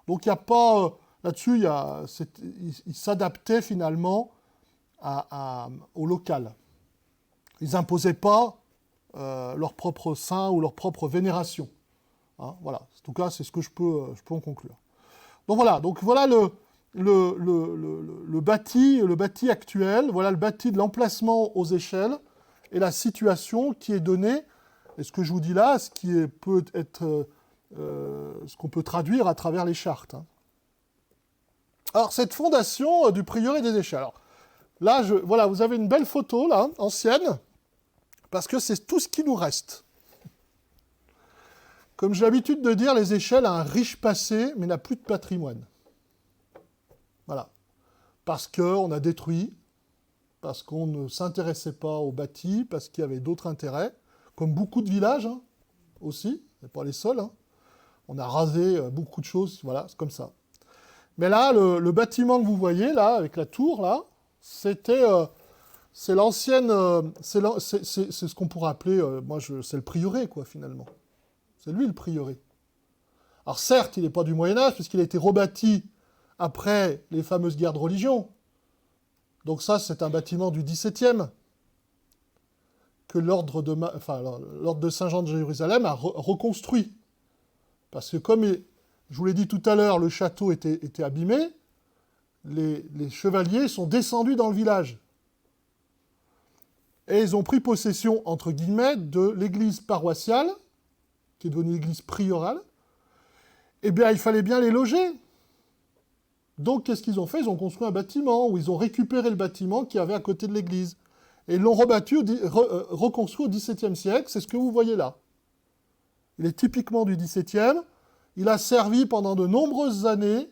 Donc il n'y a pas... là-dessus, ils s'adaptaient finalement au local. Ils n'imposaient pas leur propre saint ou leur propre vénération. Hein, voilà. En tout cas, c'est ce que je peux en conclure. Donc voilà le bâti actuel, voilà le bâti de l'emplacement aux échelles et la situation qui est donnée. Et ce que je vous dis là, ce qu'on peut traduire à travers les chartes. Hein. Alors, cette fondation du prieuré des échelles. Alors, là, voilà, vous avez une belle photo, là, ancienne, parce que c'est tout ce qui nous reste. Comme j'ai l'habitude de dire, les échelles a un riche passé, mais n'a plus de patrimoine. Voilà. Parce qu'on a détruit, parce qu'on ne s'intéressait pas au bâti, parce qu'il y avait d'autres intérêts, comme beaucoup de villages, hein, aussi, c'est pas les seuls. Hein. On a rasé beaucoup de choses, voilà, c'est comme ça. Mais là, le bâtiment que vous voyez, là, avec la tour, là, c'est l'ancienne... c'est ce qu'on pourrait appeler... c'est le prieuré, quoi, finalement. C'est lui, le prieuré. Alors, certes, il n'est pas du Moyen-Âge, puisqu'il a été rebâti après les fameuses guerres de religion. Donc ça, c'est un bâtiment du XVIIe, que l'ordre de Saint-Jean de Jérusalem a reconstruit. Parce que comme je vous l'ai dit tout à l'heure, le château était abîmé, les chevaliers sont descendus dans le village. Et ils ont pris possession, entre guillemets, de l'église paroissiale, qui est devenue l'église priorale. Eh bien, il fallait bien les loger. Donc, qu'est-ce qu'ils ont fait? Ils ont construit un bâtiment, où ils ont récupéré le bâtiment qu'il y avait à côté de l'église. Et ils l'ont reconstruit au XVIIe siècle, c'est ce que vous voyez là. Il est typiquement du XVIIe. Il a servi pendant de nombreuses années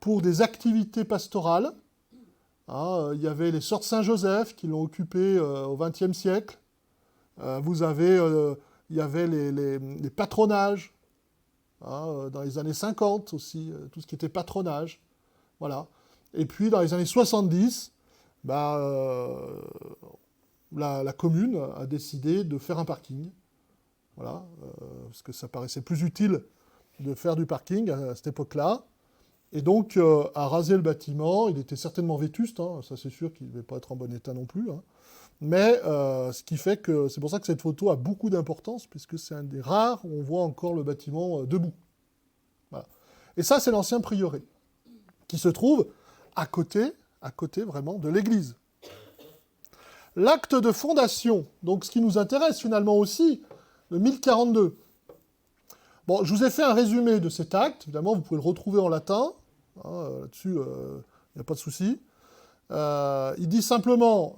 pour des activités pastorales. Hein, il y avait les Sœurs de Saint-Joseph qui l'ont occupé au XXe siècle. Il y avait les patronages, hein, dans les années 50 aussi, tout ce qui était patronage. Voilà. Et puis dans les années 70, la commune a décidé de faire un parking. Voilà, parce que ça paraissait plus utile de faire du parking à cette époque-là. Et donc, a rasé le bâtiment. Il était certainement vétuste, hein, ça c'est sûr qu'il ne devait pas être en bon état non plus. Hein. Mais ce qui fait que c'est pour ça que cette photo a beaucoup d'importance, puisque c'est un des rares où on voit encore le bâtiment debout. Voilà. Et ça, c'est l'ancien prieuré, qui se trouve à côté vraiment de l'église. L'acte de fondation, donc ce qui nous intéresse finalement aussi, le 1042. Bon, je vous ai fait un résumé de cet acte. Évidemment, vous pouvez le retrouver en latin. Hein, là-dessus, il n'y a pas de souci. Il dit simplement,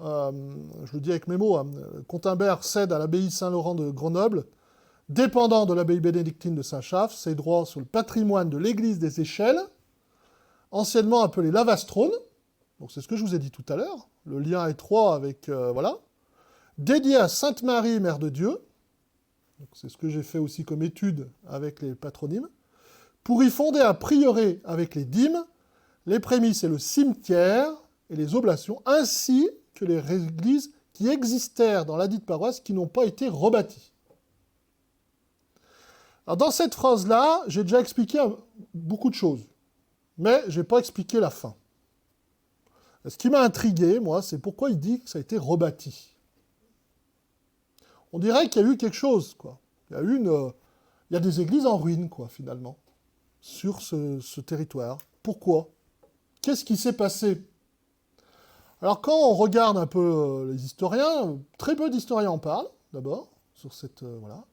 je le dis avec mes mots, hein, Comtimbert cède à l'abbaye Saint-Laurent de Grenoble, dépendant de l'abbaye bénédictine de Saint-Chaf, ses droits sur le patrimoine de l'église des Échelles, anciennement appelée Lavastrone. Donc c'est ce que je vous ai dit tout à l'heure. Le lien étroit avec... voilà. Dédié à Sainte Marie, Mère de Dieu. Donc c'est ce que j'ai fait aussi comme étude avec les patronymes, pour y fonder un prieuré avec les dîmes, les prémices et le cimetière, et les oblations, ainsi que les églises qui existèrent dans ladite paroisse qui n'ont pas été rebâties. Alors, dans cette phrase-là, j'ai déjà expliqué beaucoup de choses, mais je n'ai pas expliqué la fin. Ce qui m'a intrigué, moi, c'est pourquoi il dit que ça a été rebâti. On dirait qu'il y a eu quelque chose, quoi. Il y a des églises en ruine, quoi, finalement, sur ce territoire. Pourquoi? Qu'est-ce qui s'est passé? Alors, quand on regarde un peu les historiens, très peu d'historiens en parlent, d'abord, sur cette... voilà.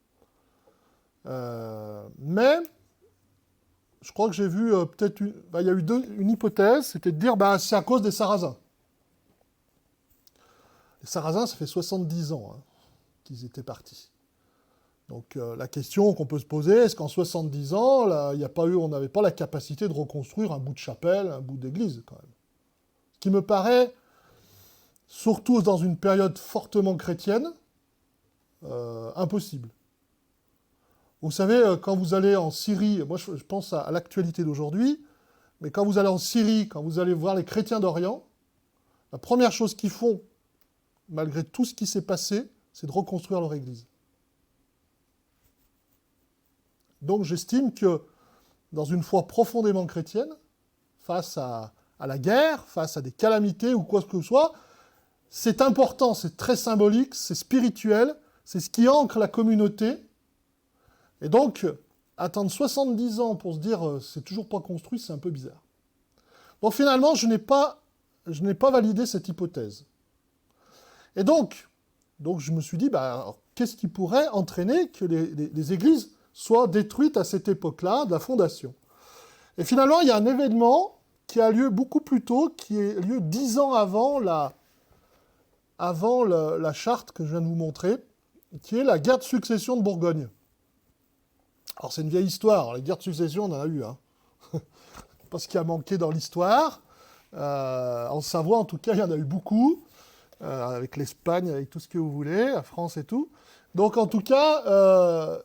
Mais, je crois que j'ai vu peut-être... il y a eu une hypothèse, c'était de dire, c'est à cause des Sarrasins. Les Sarrasins, ça fait 70 ans qu'ils étaient partis. Donc, la question qu'on peut se poser, est-ce qu'en 70 ans, là, on n'avait pas la capacité de reconstruire un bout de chapelle, un bout d'église, quand même? Ce qui me paraît, surtout dans une période fortement chrétienne, impossible. Vous savez, quand vous allez en Syrie, moi je pense à l'actualité d'aujourd'hui, mais quand vous allez en Syrie, quand vous allez voir les chrétiens d'Orient, la première chose qu'ils font, malgré tout ce qui s'est passé, c'est de reconstruire leur église. Donc j'estime que dans une foi profondément chrétienne, face à la guerre, face à des calamités ou quoi que ce soit, c'est important, c'est très symbolique, c'est spirituel, c'est ce qui ancre la communauté. Et donc, attendre 70 ans pour se dire c'est toujours pas construit, c'est un peu bizarre. Donc finalement, je n'ai pas validé cette hypothèse. Et donc je me suis dit, qu'est-ce qui pourrait entraîner que les églises soient détruites à cette époque-là, de la fondation? Et finalement, il y a un événement qui a lieu beaucoup plus tôt, qui a lieu 10 ans avant la charte que je viens de vous montrer, qui est la guerre de succession de Bourgogne. Alors, c'est une vieille histoire. Les guerres de succession, on en a eu. Pas ce qui a manqué dans l'histoire. En Savoie, en tout cas, il y en a eu beaucoup. Avec l'Espagne, avec tout ce que vous voulez, la France et tout. Donc, en tout cas,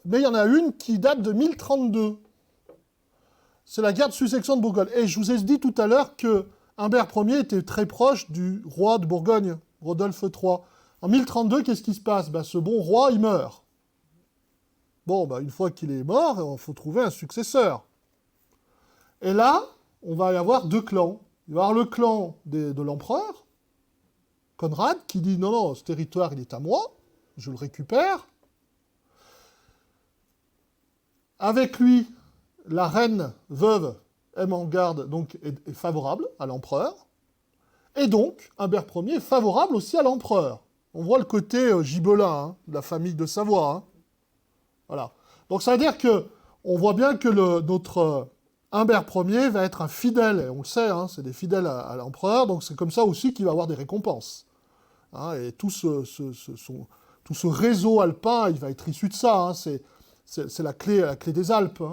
mais il y en a une qui date de 1032. C'est la guerre de succession de Bourgogne. Et je vous ai dit tout à l'heure que Humbert Ier était très proche du roi de Bourgogne, Rodolphe III. En 1032, qu'est-ce qui se passe? Ce bon roi, il meurt. Bon, une fois qu'il est mort, il faut trouver un successeur. Et là, on va y avoir deux clans. Il va y avoir le clan de l'empereur, Conrad, qui dit non, ce territoire, il est à moi, je le récupère. Avec lui, la reine veuve Ermengarde donc, est favorable à l'empereur. Et donc, Humbert Ier est favorable aussi à l'empereur. On voit le côté gibelin de la famille de Savoie. Voilà. Donc ça veut dire qu'on voit bien que notre Humbert Ier va être un fidèle, et on le sait, c'est des fidèles à l'empereur, donc c'est comme ça aussi qu'il va avoir des récompenses. Et tout ce réseau alpin, il va être issu de ça. C'est la clé des Alpes.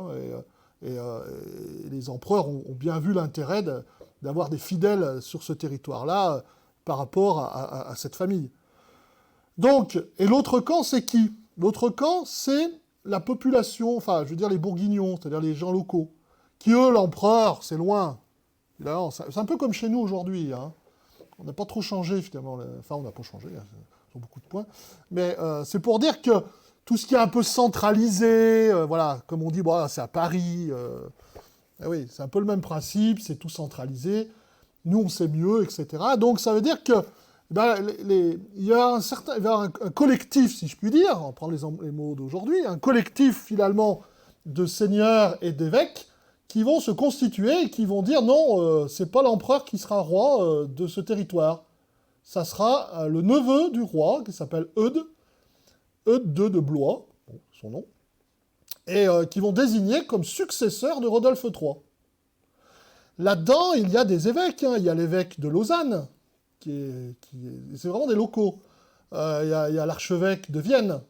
Et les empereurs ont bien vu l'intérêt d'avoir des fidèles sur ce territoire-là par rapport à cette famille. Donc, et l'autre camp, c'est qui? L'autre camp, c'est la population, enfin, je veux dire les bourguignons, c'est-à-dire les gens locaux, qui, eux, l'empereur, c'est loin. C'est un peu comme chez nous aujourd'hui. On n'a pas trop changé, finalement. Enfin, on n'a pas changé, sur beaucoup de points. Mais c'est pour dire que tout ce qui est un peu centralisé, voilà, comme on dit, c'est à Paris. Oui, c'est un peu le même principe, c'est tout centralisé. Nous, on sait mieux, etc. Donc, ça veut dire que il y a un collectif, si je puis dire, on prend les mots d'aujourd'hui, un collectif, finalement, de seigneurs et d'évêques qui vont se constituer et qui vont dire non, c'est pas l'empereur qui sera roi de ce territoire. Ça sera le neveu du roi, qui s'appelle Eudes II de Blois, son nom, et qui vont désigner comme successeur de Rodolphe III. Là-dedans, il y a des évêques. Il y a l'évêque de Lausanne, c'est vraiment des locaux. Il y a l'archevêque de Vienne,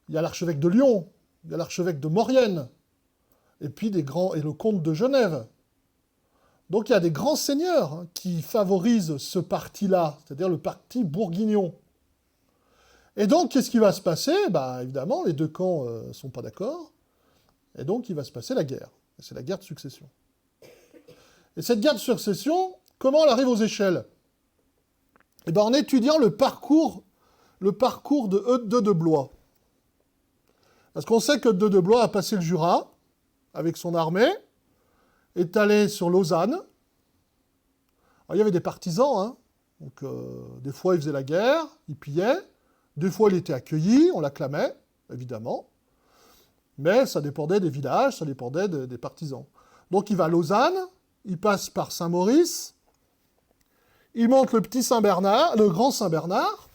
il y a l'archevêque de Lyon, il y a l'archevêque de Maurienne, et puis et le comte de Genève. Donc il y a des grands seigneurs qui favorisent ce parti-là, c'est-à-dire le parti bourguignon. Et donc, qu'est-ce qui va se passer? Évidemment, les deux camps ne sont pas d'accord, et donc il va se passer la guerre. C'est la guerre de succession. Et cette guerre de succession, comment elle arrive aux échelles? En étudiant le parcours de Eudes II de Blois. Parce qu'on sait que de Blois a passé le Jura avec son armée, est allé sur Lausanne. Alors, il y avait des partisans, hein. Donc, des fois, il faisait la guerre, il pillait. Des fois, il était accueilli, on l'acclamait, évidemment. Mais ça dépendait des villages, ça dépendait des partisans. Donc, il va à Lausanne, il passe par Saint-Maurice, il monte le petit Saint-Bernard, le grand Saint-Bernard,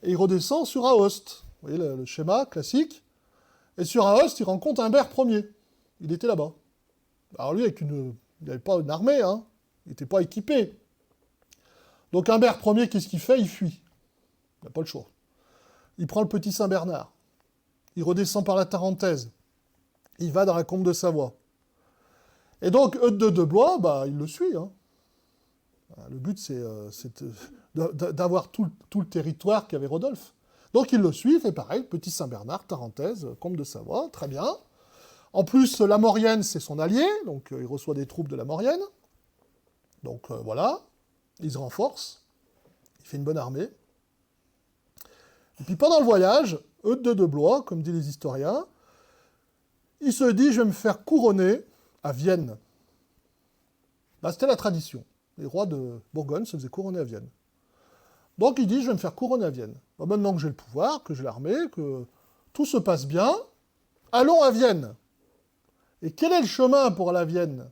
et il redescend sur Aoste. Vous voyez le schéma classique. Et sur Aoste, il rencontre Humbert Ier. Il était là-bas. Alors lui, il n'avait pas une armée, hein. Il n'était pas équipé. Donc Humbert Ier, qu'est-ce qu'il fait? Il fuit. Il n'a pas le choix. Il prend le petit Saint-Bernard. Il redescend par la Tarentaise. Il va dans la Combe de Savoie. Et donc, Eudes de Blois, il le suit, hein. Le but, c'est d'avoir tout le territoire qu'avait Rodolphe. Donc, il le suit, il fait pareil, petit Saint-Bernard, Tarentaise, Combe de Savoie, très bien. En plus, la Maurienne, c'est son allié, donc il reçoit des troupes de la Maurienne. Donc, voilà, il se renforce, il fait une bonne armée. Et puis, pendant le voyage, Eudes de Blois, comme disent les historiens, il se dit, je vais me faire couronner à Vienne. Là, c'était la tradition. Les rois de Bourgogne se faisaient couronner à Vienne. Donc il dit, je vais me faire couronner à Vienne. Maintenant que j'ai le pouvoir, que j'ai l'armée, que tout se passe bien, allons à Vienne. Et quel est le chemin pour aller à Vienne?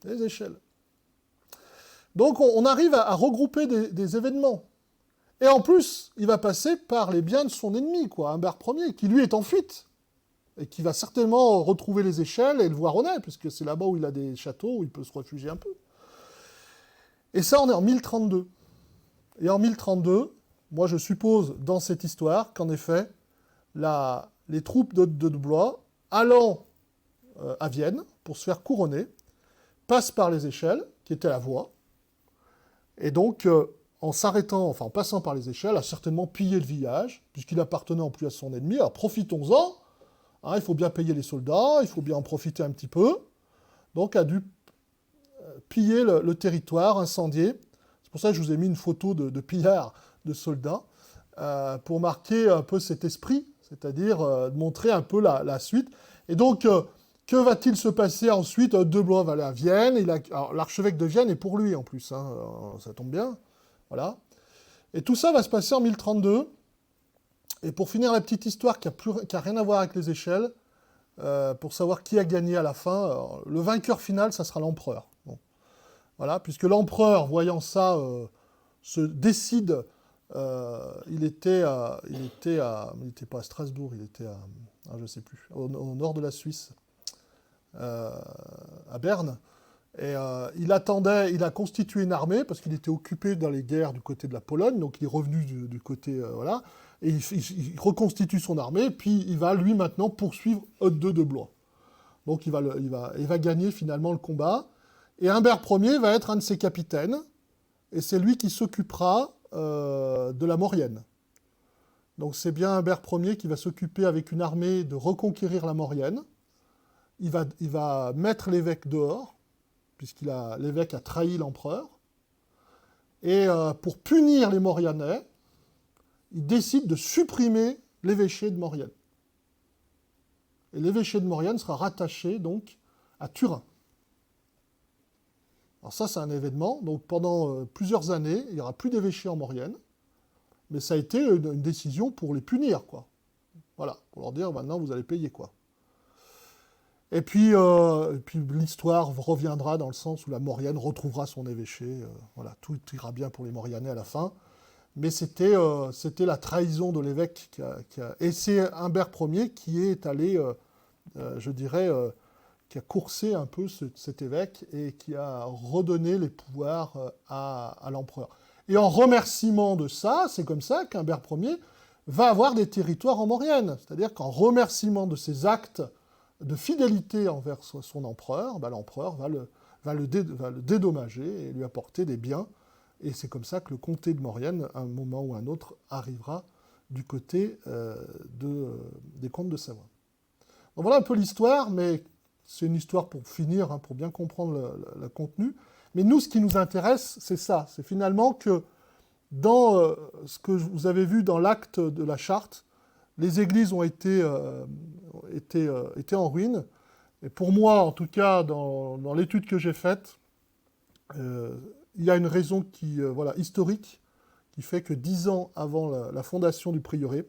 Les échelles. Donc on arrive à regrouper des événements. Et en plus, il va passer par les biens de son ennemi, Humbert Ier, qui lui est en fuite. Et qui va certainement retrouver les échelles et le Voironnais, puisque c'est là-bas où il a des châteaux, où il peut se réfugier un peu. Et ça, on est en 1032. Et en 1032, moi je suppose dans cette histoire qu'en effet, les troupes de Blois, allant à Vienne pour se faire couronner, passent par les échelles, qui étaient la voie, et donc en s'arrêtant, enfin en passant par les échelles, a certainement pillé le village, puisqu'il appartenait en plus à son ennemi. Alors profitons-en, hein, il faut bien payer les soldats, il faut bien en profiter un petit peu. Donc a dû piller le territoire, incendier. C'est pour ça que je vous ai mis une photo de pillards de soldats, pour marquer un peu cet esprit, c'est-à-dire montrer un peu la suite. Et donc, que va-t-il se passer ensuite? De Blois va aller à Vienne. Alors, l'archevêque de Vienne est pour lui en plus, hein, ça tombe bien. Voilà. Et tout ça va se passer en 1032. Et pour finir la petite histoire qui a rien à voir avec les échelles, pour savoir qui a gagné à la fin, alors, le vainqueur final, ça sera l'empereur. Bon. Voilà, puisque l'empereur, voyant ça, se décide. Il n'était pas à Strasbourg, il était je ne sais plus, au nord de la Suisse, à Berne. Et il a constitué une armée, parce qu'il était occupé dans les guerres du côté de la Pologne, donc il est revenu du côté, voilà, et il reconstitue son armée, puis il va, lui, maintenant, poursuivre Eudes de Blois. Donc il va gagner, finalement, le combat, et Humbert Ier va être un de ses capitaines, et c'est lui qui s'occupera de la Maurienne. Donc c'est bien Humbert Ier qui va s'occuper avec une armée de reconquérir la Maurienne. Il va mettre l'évêque dehors, l'évêque a trahi l'empereur. Et pour punir les Mauriennais, il décide de supprimer l'évêché de Maurienne. Et l'évêché de Maurienne sera rattaché donc à Turin. Alors ça, c'est un événement. Donc pendant plusieurs années, il n'y aura plus d'évêché en Maurienne. Mais ça a été une décision pour les punir, Voilà, pour leur dire, maintenant, vous allez payer, Et puis l'histoire reviendra dans le sens où la Maurienne retrouvera son évêché. Voilà, tout ira bien pour les Mauriennais à la fin. Mais c'était la trahison de l'évêque et c'est Humbert Ier qui est allé, qui a coursé un peu cet évêque et qui a redonné les pouvoirs à l'empereur. Et en remerciement de ça, c'est comme ça qu'Humbert Ier va avoir des territoires en Maurienne. C'est-à-dire qu'en remerciement de ses actes de fidélité envers son empereur, l'empereur va le dédommager et lui apporter des biens. Et c'est comme ça que le comté de Maurienne, à un moment ou à un autre, arrivera du côté des comtes de Savoie. Donc voilà un peu l'histoire, mais c'est une histoire pour finir, pour bien comprendre le contenu. Mais nous, ce qui nous intéresse, c'est ça. C'est finalement que dans ce que vous avez vu dans l'acte de la charte, les églises ont été en ruine. Et pour moi, en tout cas, dans l'étude que j'ai faite, il y a une raison historique qui fait que 10 ans avant la fondation du prieuré,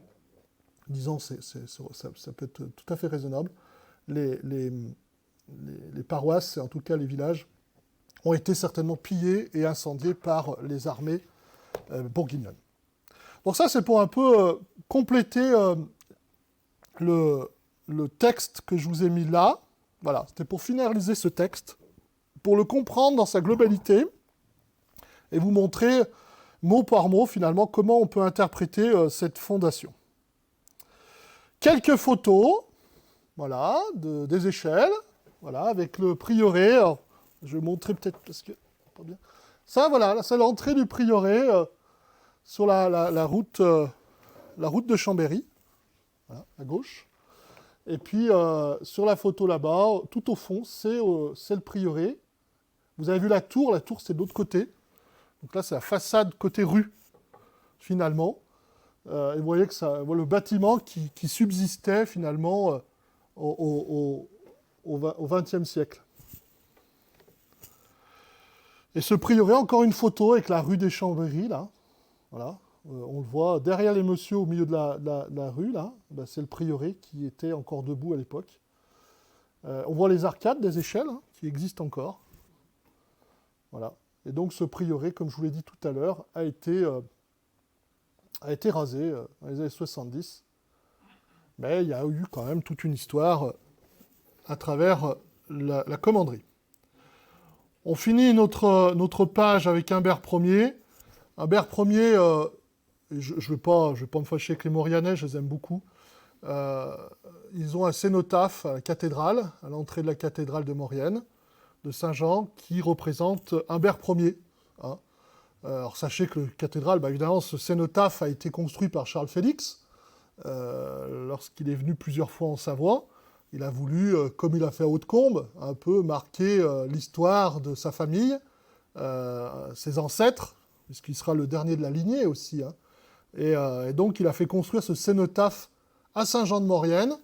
10 ans, ça peut être tout à fait raisonnable, les paroisses, et en tout cas les villages, ont été certainement pillés et incendiés par les armées bourguignonnes. Donc ça, c'est pour un peu compléter le texte que je vous ai mis là. Voilà, c'était pour finaliser ce texte, pour le comprendre dans sa globalité, et vous montrer mot par mot, finalement, comment on peut interpréter cette fondation. Quelques photos, voilà, des échelles, voilà, avec le prieuré. Alors, je vais montrer peut-être, parce que... Pas bien. Ça, voilà, là, c'est l'entrée du prieuré sur la route de Chambéry, voilà, à gauche. Et puis, sur la photo là-bas, tout au fond, c'est le prieuré. Vous avez vu la tour c'est de l'autre côté. Donc là, c'est la façade côté rue, finalement. Et vous voyez que le bâtiment qui subsistait, finalement, au XXe siècle. Et ce prieuré, encore une photo avec la rue des Chambéry, là. Voilà. On le voit derrière les messieurs au milieu de la rue, là. Ben, c'est le prieuré qui était encore debout à l'époque. On voit les arcades des échelles qui existent encore. Voilà. Et donc ce prieuré, comme je vous l'ai dit tout à l'heure, a été rasé dans les années 70. Mais il y a eu quand même toute une histoire à travers la commanderie. On finit notre page avec Humbert Ier. Humbert Ier, je ne vais pas me fâcher avec les Maurianais, je les aime beaucoup. Ils ont un cénotaphe à la cathédrale, à l'entrée de la cathédrale de Maurienne, de Saint-Jean, qui représente Humbert Ier. Hein. Alors sachez que la cathédrale, évidemment, ce cénotaphe a été construit par Charles Félix, lorsqu'il est venu plusieurs fois en Savoie. Il a voulu, comme il a fait à Hautecombe, un peu marquer l'histoire de sa famille, ses ancêtres, puisqu'il sera le dernier de la lignée aussi. Hein. Et donc, il a fait construire ce cénotaphe à Saint-Jean-de-Maurienne.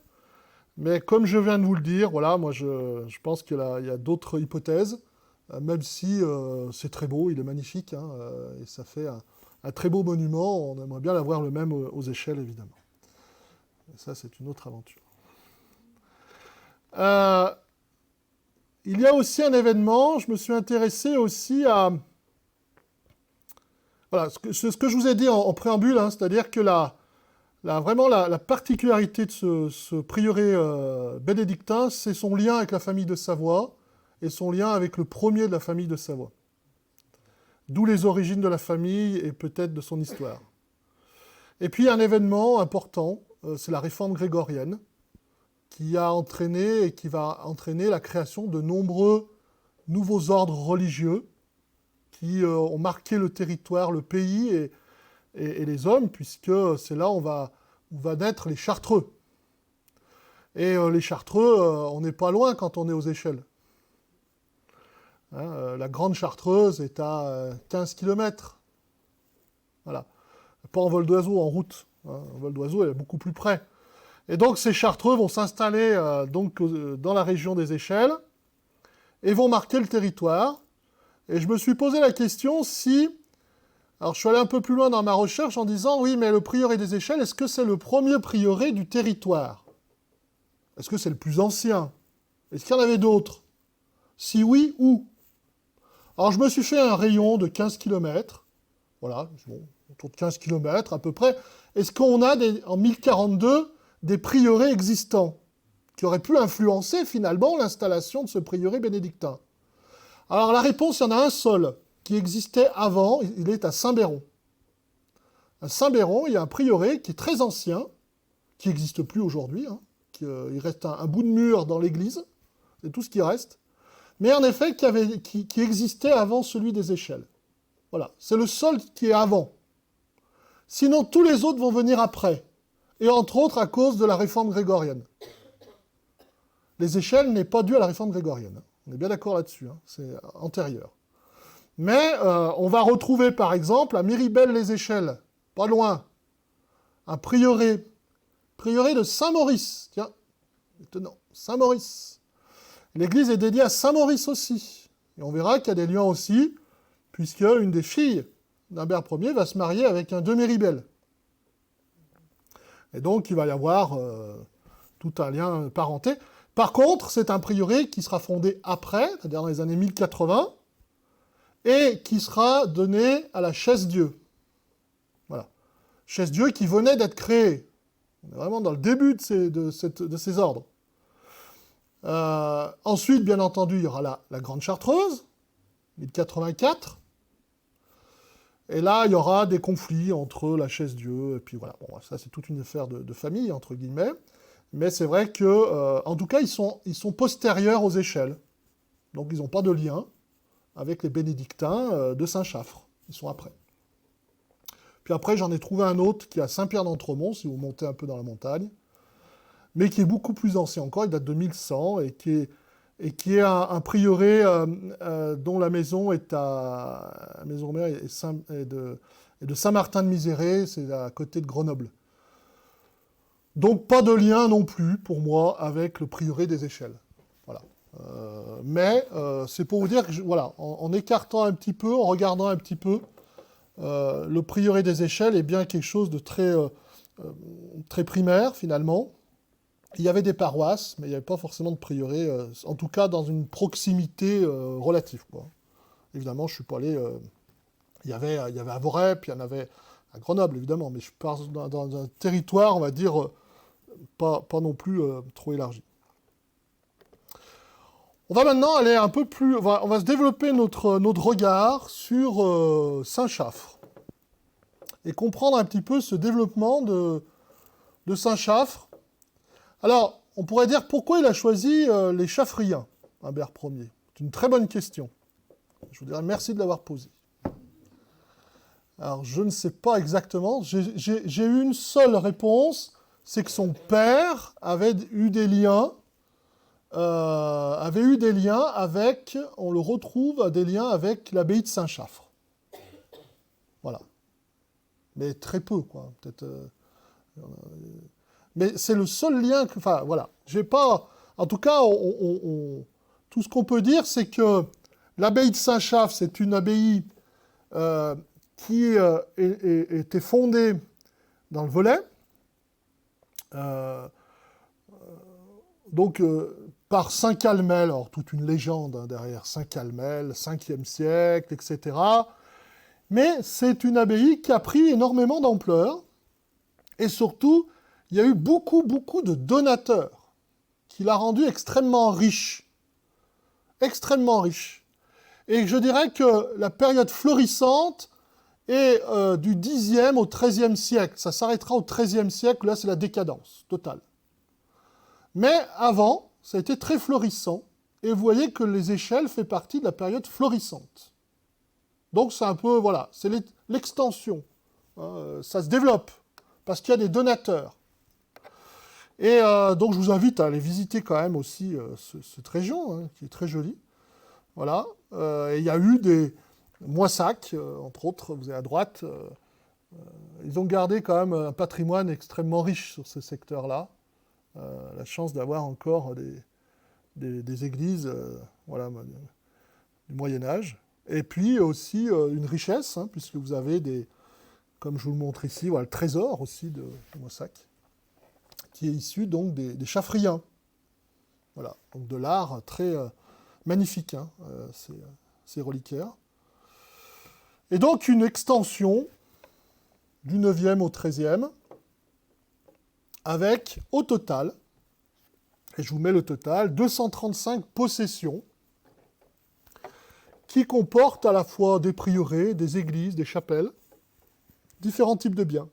Mais comme je viens de vous le dire, voilà, moi, je pense qu'il y a d'autres hypothèses, même si c'est très beau, il est magnifique, hein, et ça fait un très beau monument. On aimerait bien l'avoir le même aux échelles, évidemment. Et ça, c'est une autre aventure. Il y a aussi un événement, je me suis intéressé aussi à... Voilà, ce que je vous ai dit en préambule, hein, c'est-à-dire que vraiment la particularité de ce prieuré bénédictin, c'est son lien avec la famille de Savoie et son lien avec le premier de la famille de Savoie. D'où les origines de la famille et peut-être de son histoire. Et puis un événement important, c'est la réforme grégorienne, qui a entraîné et qui va entraîner la création de nombreux nouveaux ordres religieux qui ont marqué le territoire, le pays et les hommes, puisque c'est là où va naître les Chartreux. Et les Chartreux, on n'est pas loin quand on est aux échelles. Hein, la Grande Chartreuse est à 15 km. Voilà. Pas en vol d'oiseau, en route. Hein. En vol d'oiseau, elle est beaucoup plus près. Et donc ces Chartreux vont s'installer dans la région des échelles et vont marquer le territoire. Et je me suis posé la question si... Alors je suis allé un peu plus loin dans ma recherche en disant, oui, mais le prieuré des échelles, est-ce que c'est le premier prieuré du territoire? Est-ce que c'est le plus ancien? Est-ce qu'il y en avait d'autres? Si oui, où? Alors je me suis fait un rayon de 15 km. Voilà, bon, autour de 15 km à peu près. Est-ce qu'on a, en 1042, des prieurés existants qui auraient pu influencer finalement l'installation de ce prieuré bénédictin? Alors la réponse, il y en a un seul qui existait avant, il est à Saint-Béron. À Saint-Béron, il y a un prieuré qui est très ancien, qui n'existe plus aujourd'hui, hein, il reste un bout de mur dans l'église, c'est tout ce qui reste, mais en effet qui existait avant celui des échelles. Voilà, c'est le seul qui est avant. Sinon, tous les autres vont venir après, et entre autres à cause de la réforme grégorienne. Les échelles n'est pas dû à la réforme grégorienne. On est bien d'accord là-dessus, hein, c'est antérieur. Mais on va retrouver, par exemple, à Miribel-les-Échelles, pas loin, un prieuré Prieuré de Saint-Maurice. Tiens, étonnant. Saint-Maurice. L'église est dédiée à Saint-Maurice aussi. Et on verra qu'il y a des liens aussi, puisque une des filles d'Humbert Ier va se marier avec un de Méribel. Et donc, il va y avoir tout un lien parenté. Par contre, c'est un prieuré qui sera fondé après, c'est-à-dire dans les années 1080, et qui sera donné à la Chaise-Dieu. Voilà. Chaise-Dieu qui venait d'être créée. On est vraiment dans le début de ces ordres. Ensuite, bien entendu, il y aura la Grande Chartreuse, 1084. Et là, il y aura des conflits entre la Chaise-Dieu, et puis voilà. Bon, ça, c'est toute une affaire de famille, entre guillemets. Mais c'est vrai que, en tout cas, ils sont postérieurs aux échelles. Donc, ils n'ont pas de lien avec les bénédictins de Saint-Chaffre. Ils sont après. Puis après, j'en ai trouvé un autre qui est à Saint-Pierre-d'Entremont, si vous montez un peu dans la montagne, mais qui est beaucoup plus ancien encore, il date de 1100, et qui est un prieuré dont la maison est la maison mère est de Saint-Martin-de-Miséré, c'est à côté de Grenoble. Donc pas de lien non plus, pour moi, avec le prieuré des Échelles. Voilà. Mais c'est pour vous dire que, voilà, en écartant un petit peu, en regardant un petit peu, le prieuré des Échelles est bien quelque chose de très primaire, finalement. Il y avait des paroisses, mais il n'y avait pas forcément de prieuré, en tout cas dans une proximité relative, quoi. Évidemment, je ne suis pas allé... il y avait à Voray, puis il y en avait à Grenoble, évidemment, mais je pars dans un territoire, on va dire, pas non plus trop élargi. On va maintenant aller un peu plus... On va se développer notre regard sur Saint-Chaffre et comprendre un petit peu ce développement de Saint-Chaffre. Alors, on pourrait dire pourquoi il a choisi les Chaffriens, Humbert Ier. C'est une très bonne question. Je vous dirais merci de l'avoir posée. Alors, je ne sais pas exactement. J'ai eu une seule réponse, c'est que son père avait eu des liens avec, on le retrouve, des liens avec l'abbaye de Saint-Chaffre. Voilà. Mais très peu, quoi. Peut-être... mais c'est le seul lien que... Enfin, voilà. J'ai pas... En tout cas, tout ce qu'on peut dire, c'est que l'abbaye de Saint-Chaffre, c'est une abbaye qui était fondée dans le Velay. Donc, par Saint Calmel, alors toute une légende hein, derrière Saint Calmel, 5e siècle, etc. Mais c'est une abbaye qui a pris énormément d'ampleur. Et surtout, il y a eu beaucoup de donateurs qui l'a rendu extrêmement riche. Extrêmement riche. Et je dirais que la période florissante est du 10e au 13e siècle. Ça s'arrêtera au 13e siècle, là c'est la décadence totale. Mais avant, ça a été très florissant. Et vous voyez que les Échelles fait partie de la période florissante. Donc c'est un peu, voilà, c'est l'extension. Ça se développe parce qu'il y a des donateurs. Et donc je vous invite à aller visiter quand même aussi cette région, hein, qui est très jolie. Voilà. Et il y a eu des Moissac, entre autres, vous avez à droite. Ils ont gardé quand même un patrimoine extrêmement riche sur ce secteur-là. La chance d'avoir encore des églises voilà, du Moyen-Âge. Et puis aussi une richesse, hein, puisque vous avez comme je vous le montre ici, voilà, le trésor aussi de Moissac, qui est issu donc des Chaffriens. Voilà, donc de l'art très magnifique, hein, ces reliquaires. Et donc une extension du 9e au 13e, avec au total, et je vous mets le total, 235 possessions, qui comportent à la fois des prieurés, des églises, des chapelles, différents types de biens.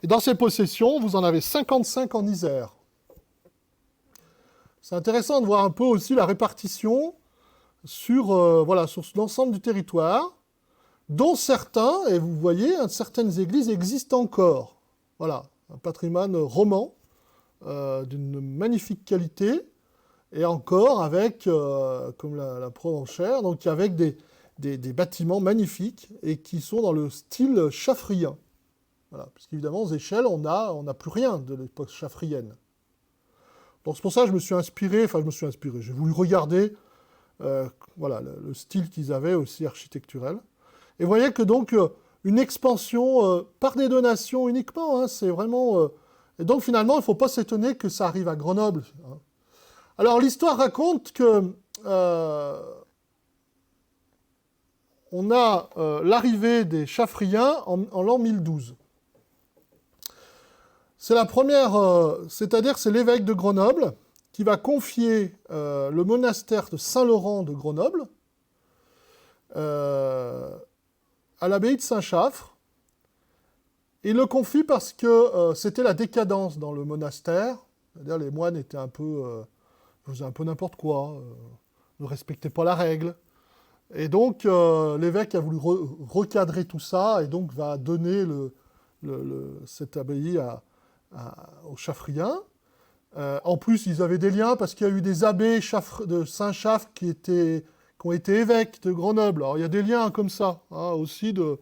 Et dans ces possessions, vous en avez 55 en Isère. C'est intéressant de voir un peu aussi la répartition sur l'ensemble du territoire, dont certains, et vous voyez, certaines églises existent encore. Voilà, un patrimoine roman d'une magnifique qualité, et encore avec, comme la Provenchère, donc avec des bâtiments magnifiques et qui sont dans le style chaffrien. Voilà, puisqu'évidemment, aux échelles, on n'a plus rien de l'époque chaffrienne. Donc c'est pour ça que je me suis inspiré, j'ai voulu regarder voilà, le style qu'ils avaient aussi architecturel. Et vous voyez que donc, une expansion par des donations uniquement, hein, c'est vraiment... et donc finalement, il ne faut pas s'étonner que ça arrive à Grenoble. Hein. Alors l'histoire raconte que on a l'arrivée des Chaffriens en l'an 1012. C'est la première, c'est-à-dire c'est l'évêque de Grenoble qui va confier le monastère de Saint-Laurent de Grenoble à l'abbaye de Saint-Chaffre. Il le confie parce que c'était la décadence dans le monastère, c'est-à-dire les moines étaient faisaient un peu n'importe quoi, ne respectaient pas la règle. Et donc, l'évêque a voulu recadrer tout ça, et donc va donner cette abbaye aux Chaffriens. En plus, ils avaient des liens, parce qu'il y a eu des abbés de Saint-Chaffre qui ont été évêques de Grenoble. Alors, il y a des liens comme ça, hein, aussi de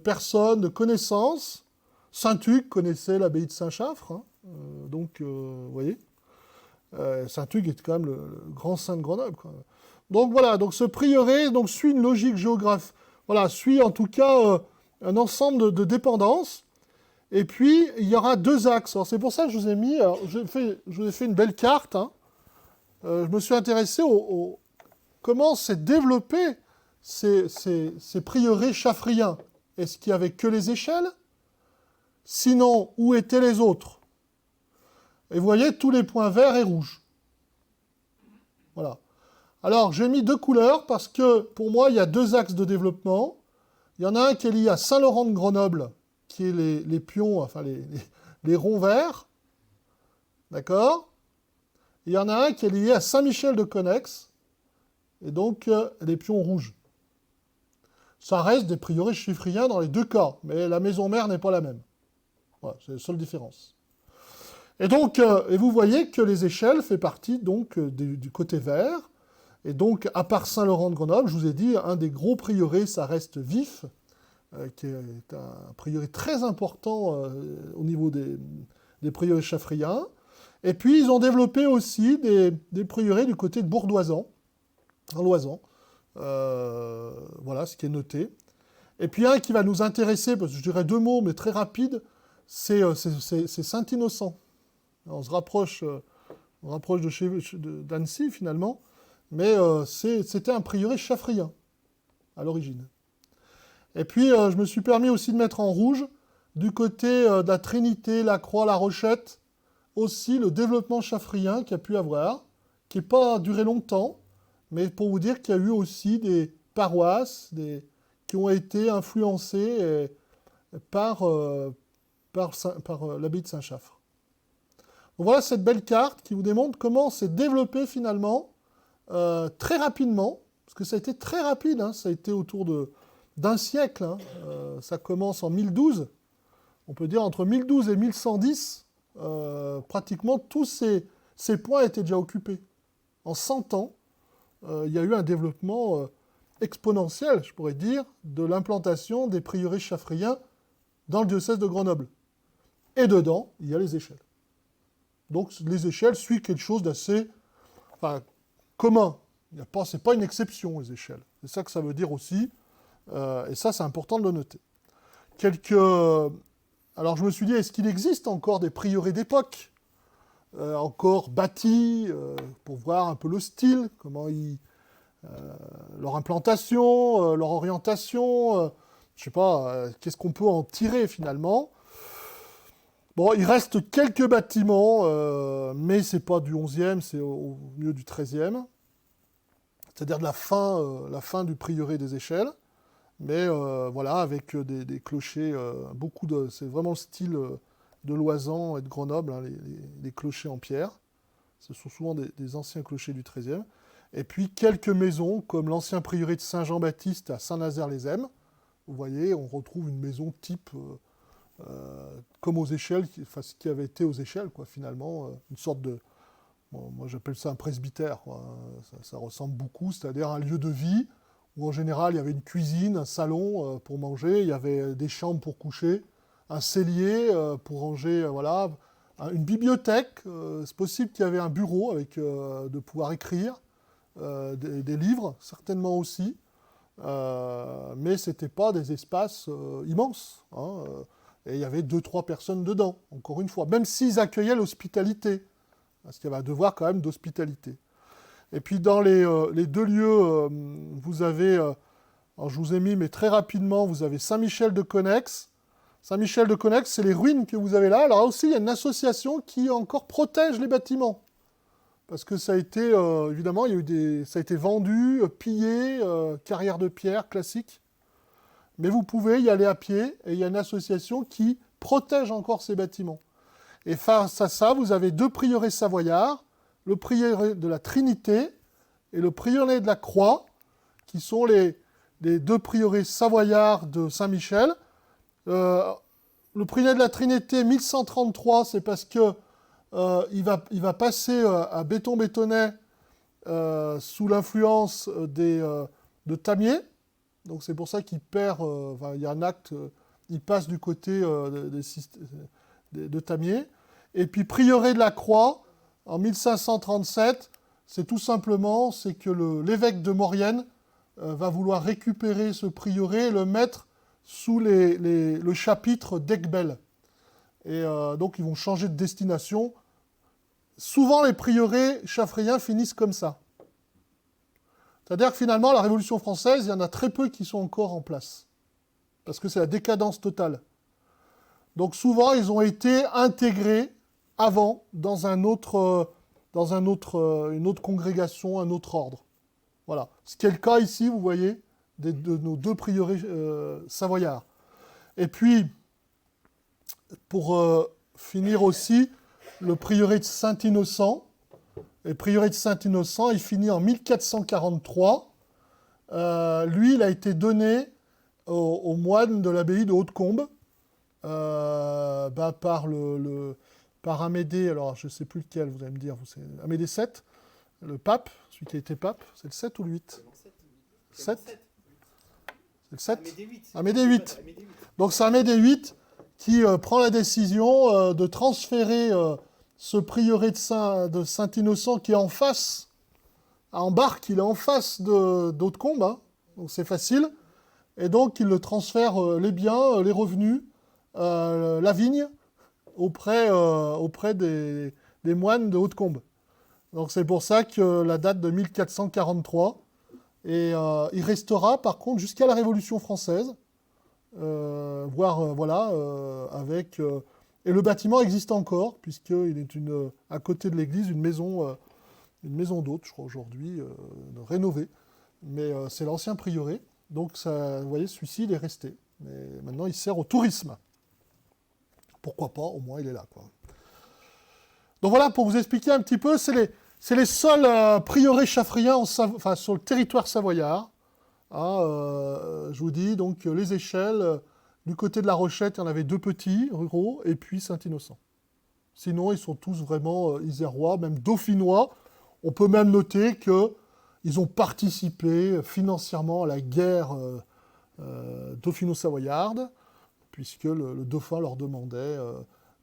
personnes, de connaissances. Saint-Hugues connaissait l'abbaye de Saint-Chaffre, hein, donc, vous voyez. Saint-Hugues est quand même le grand saint de Grenoble, quoi. Donc voilà, donc ce prieuré donc, suit une logique géographique, voilà, suit en tout cas un ensemble de dépendances. Et puis, il y aura deux axes. Alors, c'est pour ça que je vous ai mis, je vous ai fait une belle carte. Hein. Je me suis intéressé comment s'est développé ces prieurés chaffriens. Est-ce qu'il n'y avait que les échelles? Sinon, où étaient les autres? Et vous voyez, tous les points verts et rouges. Voilà. Alors, j'ai mis deux couleurs parce que, pour moi, il y a deux axes de développement. Il y en a un qui est lié à Saint-Laurent de Grenoble, qui est les pions, enfin les ronds verts. D'accord? Il y en a un qui est lié à Saint-Michel de Connex, et donc les pions rouges. Ça reste des prieurés chiffriens dans les deux cas, mais la maison mère n'est pas la même. Voilà, c'est la seule différence. Et donc, et vous voyez que les échelles fait partie donc du côté vert. Et donc, à part Saint-Laurent de Grenoble, je vous ai dit, un des gros prieurés, ça reste Vif, qui est un prieuré très important au niveau des prieurés chaffriens. Et puis, ils ont développé aussi des prieurés du côté de Bourdoisan, en Loisan. Voilà ce qui est noté. Et puis, un qui va nous intéresser, parce que je dirais deux mots, mais très rapide, c'est Saint-Innocent. On se rapproche d'Annecy, finalement. Mais c'était un prieuré chaffrien, à l'origine. Et puis, je me suis permis aussi de mettre en rouge, du côté de la Trinité, la Croix, la Rochette, aussi le développement chaffrien qu'il y a pu avoir, qui n'a pas duré longtemps, mais pour vous dire qu'il y a eu aussi des paroisses qui ont été influencées par l'abbaye de Saint-Chaffre. Donc voilà cette belle carte qui vous démontre comment s'est développé finalement très rapidement, parce que ça a été très rapide, hein, ça a été autour d'un siècle, hein, ça commence en 1012, on peut dire entre 1012 et 1110, pratiquement tous ces points étaient déjà occupés. En 100 ans, il y a eu un développement exponentiel, je pourrais dire, de l'implantation des prieurés chaffriens dans le diocèse de Grenoble. Et dedans, il y a les échelles. Donc les échelles suivent quelque chose d'assez commun. Ce n'est pas une exception, les échelles. C'est ça que ça veut dire aussi. Et ça, c'est important de le noter. Alors je me suis dit, est-ce qu'il existe encore des prieurés d'époque encore bâtis, pour voir un peu le style, leur implantation, leur orientation, je ne sais pas, qu'est-ce qu'on peut en tirer finalement. Bon, il reste quelques bâtiments, mais ce n'est pas du 11e, c'est au milieu du 13e, c'est-à-dire de la fin du prieuré des échelles. Mais voilà, avec des clochers, c'est vraiment le style de Loisan et de Grenoble, hein, les clochers en pierre. Ce sont souvent des anciens clochers du XIIIe. Et puis quelques maisons, comme l'ancien prieuré de Saint-Jean-Baptiste à Saint-Nazaire-les-Aismes. Vous voyez, on retrouve une maison type, comme aux échelles, qui avait été aux échelles, quoi, finalement. Une sorte de... Bon, moi j'appelle ça un presbytère, quoi. Ça ressemble beaucoup, c'est-à-dire un lieu de vie, où en général il y avait une cuisine, un salon pour manger, il y avait des chambres pour coucher, un cellier pour ranger, voilà, une bibliothèque. C'est possible qu'il y avait un bureau avec de pouvoir écrire, des livres, certainement aussi. Mais ce n'était pas des espaces immenses. Hein, et il y avait 2-3 personnes dedans, encore une fois. Même s'ils accueillaient l'hospitalité. Parce qu'il y avait un devoir quand même d'hospitalité. Et puis dans les deux lieux, vous avez, alors je vous ai mis, mais très rapidement, vous avez Saint-Michel de Connex. Saint-Michel de Connex, c'est les ruines que vous avez là. Alors là aussi, il y a une association qui encore protège les bâtiments. Parce que ça a été, évidemment, ça a été vendu, pillé, carrière de pierre classique. Mais vous pouvez y aller à pied, et il y a une association qui protège encore ces bâtiments. Et face à ça, vous avez 2 prieurés savoyards, le prieuré de la Trinité et le prieuré de la Croix, qui sont les 2 prieurés savoyards de Saint-Michel. Le prieuré de la Trinité, 1133, c'est parce que il va passer à Béton-Bétonnet sous l'influence de Tamier. Donc c'est pour ça qu'il perd, il y a un acte, il passe du côté de Tamier. Et puis prieuré de la Croix, en 1537, c'est tout simplement que l'évêque de Maurienne va vouloir récupérer ce prieuré et le mettre sous le chapitre d'Aiguebelle. Et donc ils vont changer de destination. Souvent les prieurés chaffréens finissent comme ça. C'est-à-dire que finalement, la Révolution française, il y en a très peu qui sont encore en place. Parce que c'est la décadence totale. Donc souvent, ils ont été intégrés avant dans une autre congrégation, un autre ordre. Voilà. Ce qui est le cas ici, vous voyez, de nos 2 prieurés savoyards. Et puis, pour finir aussi, le prieuré de Saint-Innocent. Le prieuré de Saint-Innocent, il finit en 1443. Lui, il a été donné aux moines de l'abbaye de Hautecombe par Amédée, alors je ne sais plus lequel, vous allez me dire, c'est Amédée VII, le pape, celui qui a été pape, c'est le 7 ou le 8 ? 7 ? C'est le 7 ? Amédée VIII. Donc c'est Amédée VIII qui prend la décision de transférer ce prieuré de Saint-Innocent qui est en face, en barque, il est en face d'Hautecombe, hein, donc c'est facile. Et donc il le transfère les biens, les revenus, la vigne, auprès des moines de Hautecombe. Donc c'est pour ça que la date de 1443. Et il restera par contre jusqu'à la Révolution française, avec... et le bâtiment existe encore, puisqu'il est à côté de l'église, une maison d'hôte, je crois, aujourd'hui, rénovée. Mais c'est l'ancien prieuré. Donc, ça, vous voyez, celui-ci, il est resté. Mais maintenant, il sert au tourisme. Pourquoi pas, au moins, il est là, quoi. Donc voilà, pour vous expliquer un petit peu, c'est les seuls prieurés chaffriens sur le territoire savoyard. Hein, je vous dis, donc, les Échelles, du côté de La Rochette, il y en avait 2 petits, ruraux, et puis Saint-Innocent. Sinon, ils sont tous vraiment isérois, même dauphinois. On peut même noter qu'ils ont participé financièrement à la guerre dauphino-savoyarde, puisque le dauphin leur demandait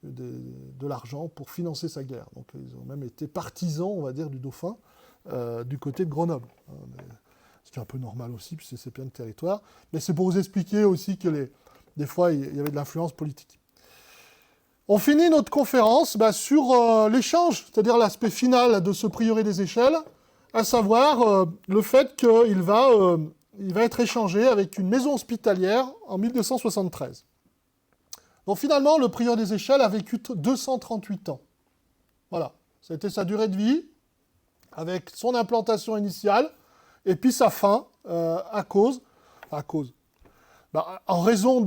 de l'argent pour financer sa guerre. Donc ils ont même été partisans, on va dire, du dauphin, du côté de Grenoble. C'est un peu normal aussi, puisque c'est plein de territoire. Mais c'est pour vous expliquer aussi que des fois, il y avait de l'influence politique. On finit notre conférence sur l'échange, c'est-à-dire l'aspect final de ce prieuré des Échelles, à savoir le fait qu'il va être échangé avec une maison hospitalière en 1273. Donc finalement, le prieuré des Échelles a vécu 238 ans. Voilà, ça a été sa durée de vie, avec son implantation initiale, et puis sa fin, en raison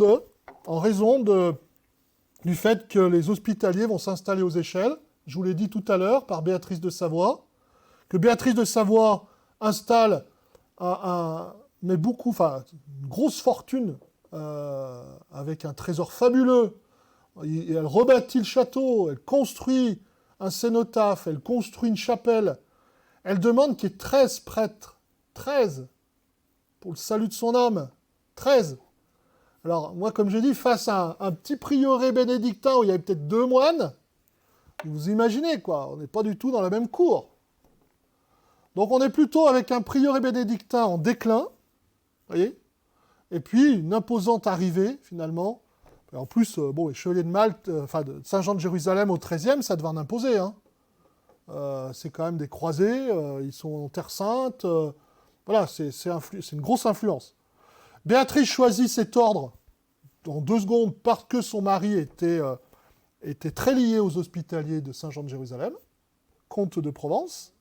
du fait que les hospitaliers vont s'installer aux Échelles, je vous l'ai dit tout à l'heure, par Béatrice de Savoie, que Béatrice de Savoie installe une grosse fortune avec un trésor fabuleux. Et elle rebâtit le château, elle construit un cénotaphe, elle construit une chapelle. Elle demande qu'il y ait 13 prêtres, 13, pour le salut de son âme, 13. Alors, moi, comme je dis, face à un petit prieuré bénédictin où il y avait peut-être 2 moines, vous imaginez, quoi, on n'est pas du tout dans la même cour. Donc, on est plutôt avec un prieuré bénédictin en déclin, vous voyez, et puis une imposante arrivée, finalement. Et en plus, bon, les chevaliers de Malte, de Saint-Jean de Jérusalem au XIIIe, ça devait en imposer, hein. C'est quand même des croisés, ils sont en Terre Sainte, voilà, c'est une grosse influence. Béatrice choisit cet ordre en 2 secondes parce que son mari était très lié aux hospitaliers de Saint-Jean de Jérusalem, comte de Provence,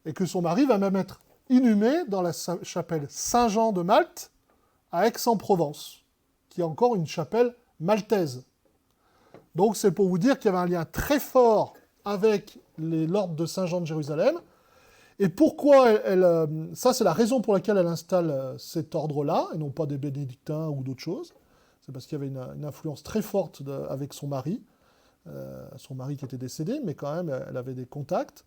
et que son mari va même être inhumé dans la chapelle Saint-Jean de Malte, à Aix-en-Provence, qui est encore une chapelle maltaise. Donc c'est pour vous dire qu'il y avait un lien très fort avec l'ordre de Saint-Jean de Jérusalem. Et pourquoi ça, c'est la raison pour laquelle elle installe cet ordre-là, et non pas des bénédictins ou d'autres choses. C'est parce qu'il y avait une influence très forte avec son mari qui était décédé, mais quand même, elle avait des contacts.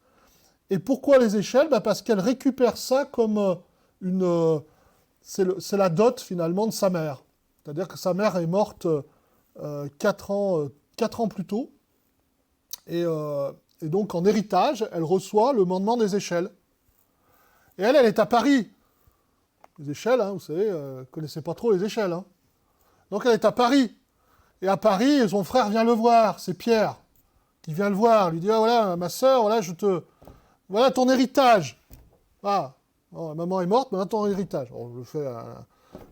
Et pourquoi les échelles ? Parce qu'elle récupère ça comme c'est la dot, finalement, de sa mère. C'est-à-dire que sa mère est morte 4 ans plus tôt. Et donc, en héritage, elle reçoit le mandement des échelles. Et elle est à Paris. Les échelles, hein, vous savez, vous ne connaissez pas trop les échelles. Hein. Donc, elle est à Paris. Et à Paris, son frère vient le voir, c'est Pierre, qui vient le voir. Il lui dit, ah, voilà, ma sœur, voilà, voilà ton héritage. Ah, bon, maman est morte, maintenant ton héritage. Bon, je le fais,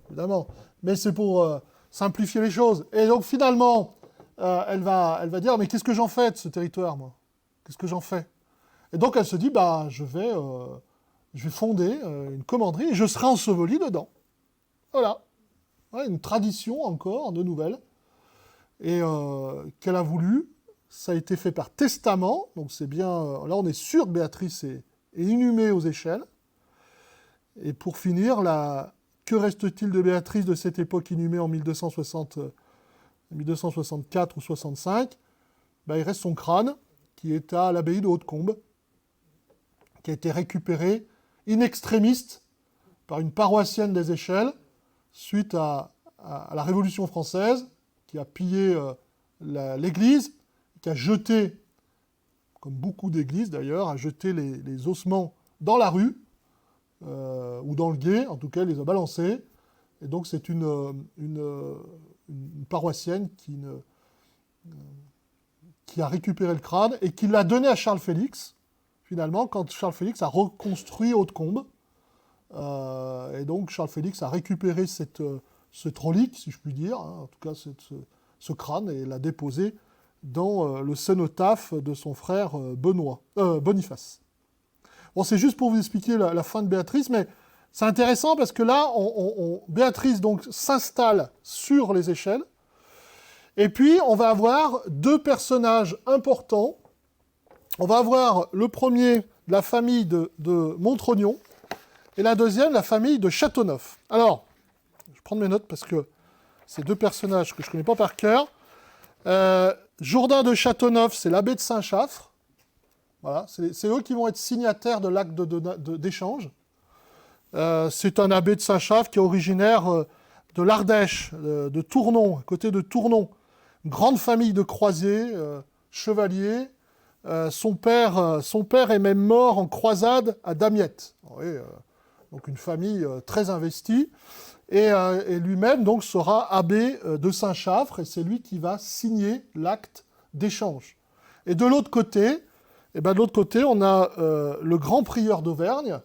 évidemment. Mais c'est pour simplifier les choses. Et donc, finalement, elle va dire, mais qu'est-ce que j'en fais de ce territoire, moi ? Qu'est-ce que j'en fais ? Et donc, elle se dit, je vais fonder une commanderie et je serai ensevelie dedans. Voilà. Ouais, une tradition encore, de nouvelles. Et qu'elle a voulu. Ça a été fait par testament. Donc, c'est bien... là, on est sûr que Béatrice est inhumée aux échelles. Et pour finir, que reste-t-il de Béatrice de cette époque inhumée en 1264 ou 65 ? Il reste son crâne, qui est à l'abbaye de Hautecombe, qui a été récupéré in extremis par une paroissienne des Échelles, suite à la Révolution française, qui a pillé l'église, qui a jeté, comme beaucoup d'églises d'ailleurs, a jeté les ossements dans la rue, ou dans le gué, en tout cas, elle les a balancés. Et donc, c'est une paroissienne qui a récupéré le crâne et qui l'a donné à Charles Félix, finalement, quand Charles Félix a reconstruit Hautecombe. Et donc, Charles Félix a récupéré cette relique, si je puis dire, hein, en tout cas, ce crâne, et l'a déposé dans le cénotaphe de son frère Boniface. Bon, c'est juste pour vous expliquer la fin de Béatrice, mais c'est intéressant parce que là, Béatrice donc s'installe sur les échelles, et puis on va avoir 2 personnages importants. On va avoir le premier, la famille de Montrognon, et la deuxième, la famille de Châteauneuf. Alors, je vais prendre mes notes parce que c'est 2 personnages que je ne connais pas par cœur. Jourdain de Châteauneuf, c'est l'abbé de Saint-Chaffre. Voilà, c'est eux qui vont être signataires de l'acte d'échange. C'est un abbé de Saint-Chaffre qui est originaire de l'Ardèche, de Tournon, à côté de Tournon. Une grande famille de croisés, chevaliers. Son père est même mort en croisade à Damiette. Oui, donc une famille très investie. Et lui-même donc sera abbé de Saint-Chaffre, et c'est lui qui va signer l'acte d'échange. Et de l'autre côté, on a le grand prieur d'Auvergne,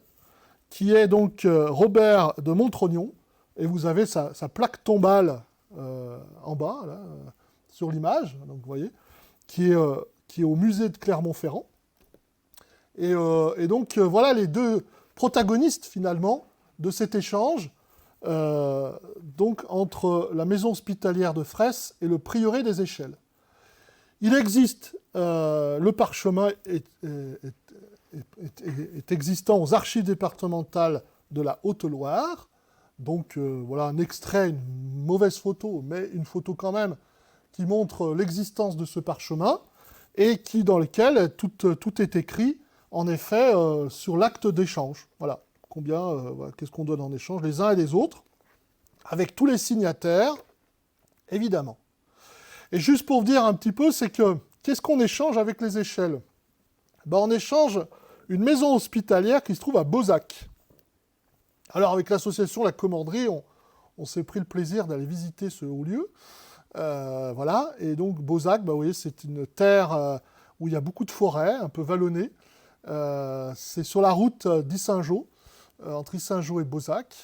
qui est donc Robert de Montrognon, et vous avez sa plaque tombale en bas, là, sur l'image, donc vous voyez, qui est au musée de Clermont-Ferrand. Et donc, voilà les 2 protagonistes, finalement, de cet échange, donc entre la maison hospitalière de Fraisse et le prieuré des Échelles. Il existe, le parchemin est existant aux archives départementales de la Haute-Loire. Donc, voilà un extrait, une mauvaise photo, mais une photo quand même, qui montre l'existence de ce parchemin, et dans lequel tout est écrit, en effet, sur l'acte d'échange. Voilà. Voilà, qu'est-ce qu'on donne en échange, les uns et les autres, avec tous les signataires, évidemment. Et juste pour vous dire un petit peu, c'est que qu'est-ce qu'on échange avec les échelles? On échange une maison hospitalière qui se trouve à Beauzac. Alors avec l'association La Commanderie, on s'est pris le plaisir d'aller visiter ce haut lieu. Voilà, et donc Beauzac, vous voyez, c'est une terre où il y a beaucoup de forêts, un peu vallonnées. C'est sur la route d'Issingeaux, entre Issingeaux et Beauzac.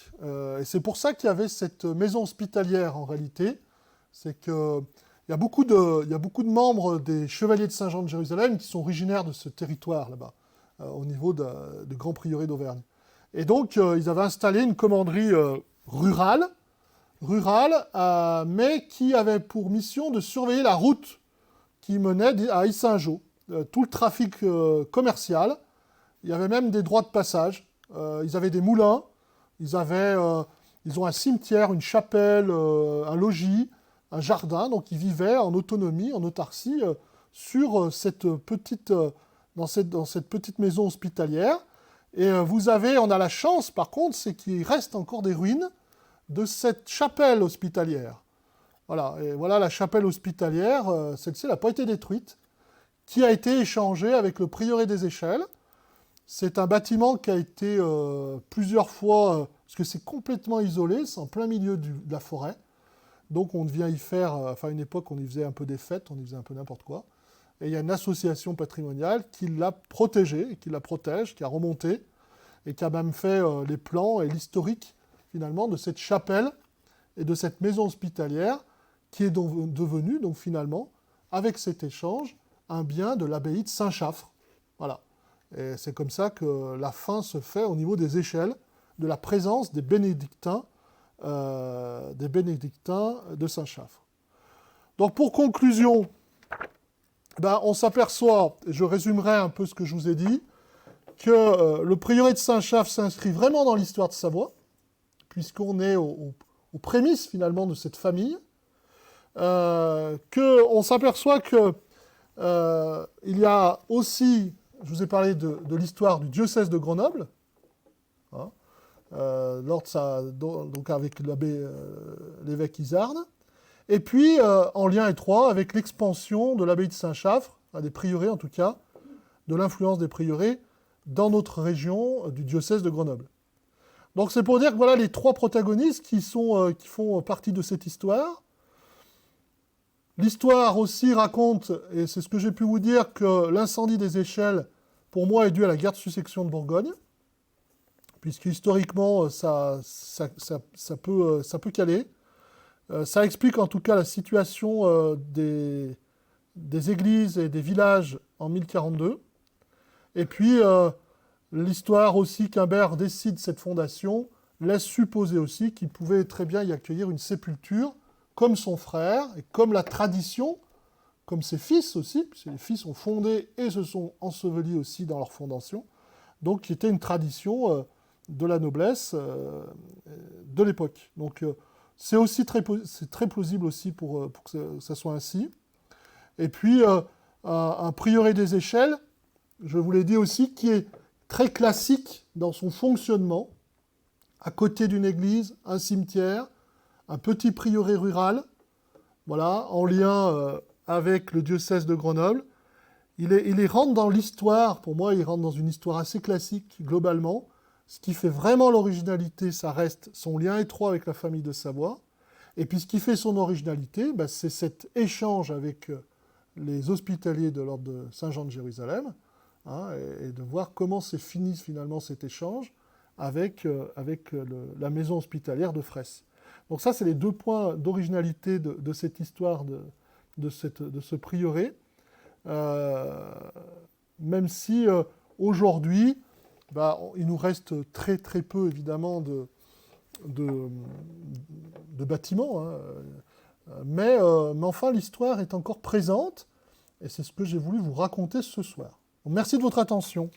Et c'est pour ça qu'il y avait cette maison hospitalière en réalité. C'est qu'il y a beaucoup de membres des Chevaliers de Saint-Jean de Jérusalem qui sont originaires de ce territoire là-bas, au niveau de Grand Prieuré d'Auvergne. Et donc, ils avaient installé une commanderie rurale, mais qui avait pour mission de surveiller la route qui menait à Issingeaux. Tout le trafic commercial. Il y avait même des droits de passage. Ils avaient des moulins. Ils ont un cimetière, une chapelle, un logis, un jardin. Donc ils vivaient en autonomie, en autarcie, dans cette petite maison hospitalière. Et on a la chance, par contre, c'est qu'il reste encore des ruines de cette chapelle hospitalière. Voilà, et voilà la chapelle hospitalière, celle-ci n'a pas été détruite, qui a été échangée avec le prieuré des Échelles. C'est un bâtiment qui a été plusieurs fois, parce que c'est complètement isolé, c'est en plein milieu de la forêt. Donc on vient y faire, à une époque on y faisait un peu des fêtes, on y faisait un peu n'importe quoi. Et il y a une association patrimoniale qui l'a protégé, et qui la protège, qui a remonté, et qui a même fait les plans et l'historique, finalement, de cette chapelle et de cette maison hospitalière, qui est devenue, donc finalement, avec cet échange, un bien de l'abbaye de Saint-Chaffre. Voilà. Et c'est comme ça que la fin se fait au niveau des échelles, de la présence des bénédictins de Saint-Chaffre. Donc pour conclusion, on s'aperçoit, et je résumerai un peu ce que je vous ai dit, que le prieuré de Saint-Chaffre s'inscrit vraiment dans l'histoire de Savoie, puisqu'on est aux prémices finalement de cette famille, qu'on s'aperçoit qu'il y a aussi, je vous ai parlé de l'histoire du diocèse de Grenoble, hein, donc avec l'évêque Izarde, et puis en lien étroit avec l'expansion de l'abbaye de Saint-Chaffre, des prieurés en tout cas, de l'influence des prieurés dans notre région du diocèse de Grenoble. Donc c'est pour dire que voilà les trois protagonistes qui font partie de cette histoire. L'histoire aussi raconte, et c'est ce que j'ai pu vous dire, que l'incendie des Échelles, pour moi, est dû à la guerre de succession de Bourgogne, puisque historiquement, ça peut caler. Ça explique en tout cas la situation des églises et des villages en 1042. Et puis, l'histoire aussi qu'Humbert décide cette fondation laisse supposer aussi qu'il pouvait très bien y accueillir une sépulture, comme son frère, et comme la tradition, comme ses fils aussi, puisque les fils ont fondé et se sont ensevelis aussi dans leur fondation, donc qui était une tradition de la noblesse de l'époque. Donc c'est très plausible aussi pour que ça soit ainsi. Et puis, un prieuré des Échelles, je vous l'ai dit aussi, qui est très classique dans son fonctionnement, à côté d'une église, un cimetière, un petit prieuré rural, voilà, en lien avec le diocèse de Grenoble. Il rentre dans l'histoire, pour moi, il rentre dans une histoire assez classique, globalement. Ce qui fait vraiment l'originalité, ça reste son lien étroit avec la famille de Savoie. Et puis ce qui fait son originalité, c'est cet échange avec les hospitaliers de l'ordre de Saint-Jean de Jérusalem, hein, et de voir comment s'est fini finalement cet échange avec la maison hospitalière de Fraisse. Donc ça, c'est les deux points d'originalité de cette histoire de ce prieuré, même si aujourd'hui, il nous reste très très peu évidemment de bâtiments, hein, mais enfin l'histoire est encore présente, et c'est ce que j'ai voulu vous raconter ce soir. Donc, merci de votre attention.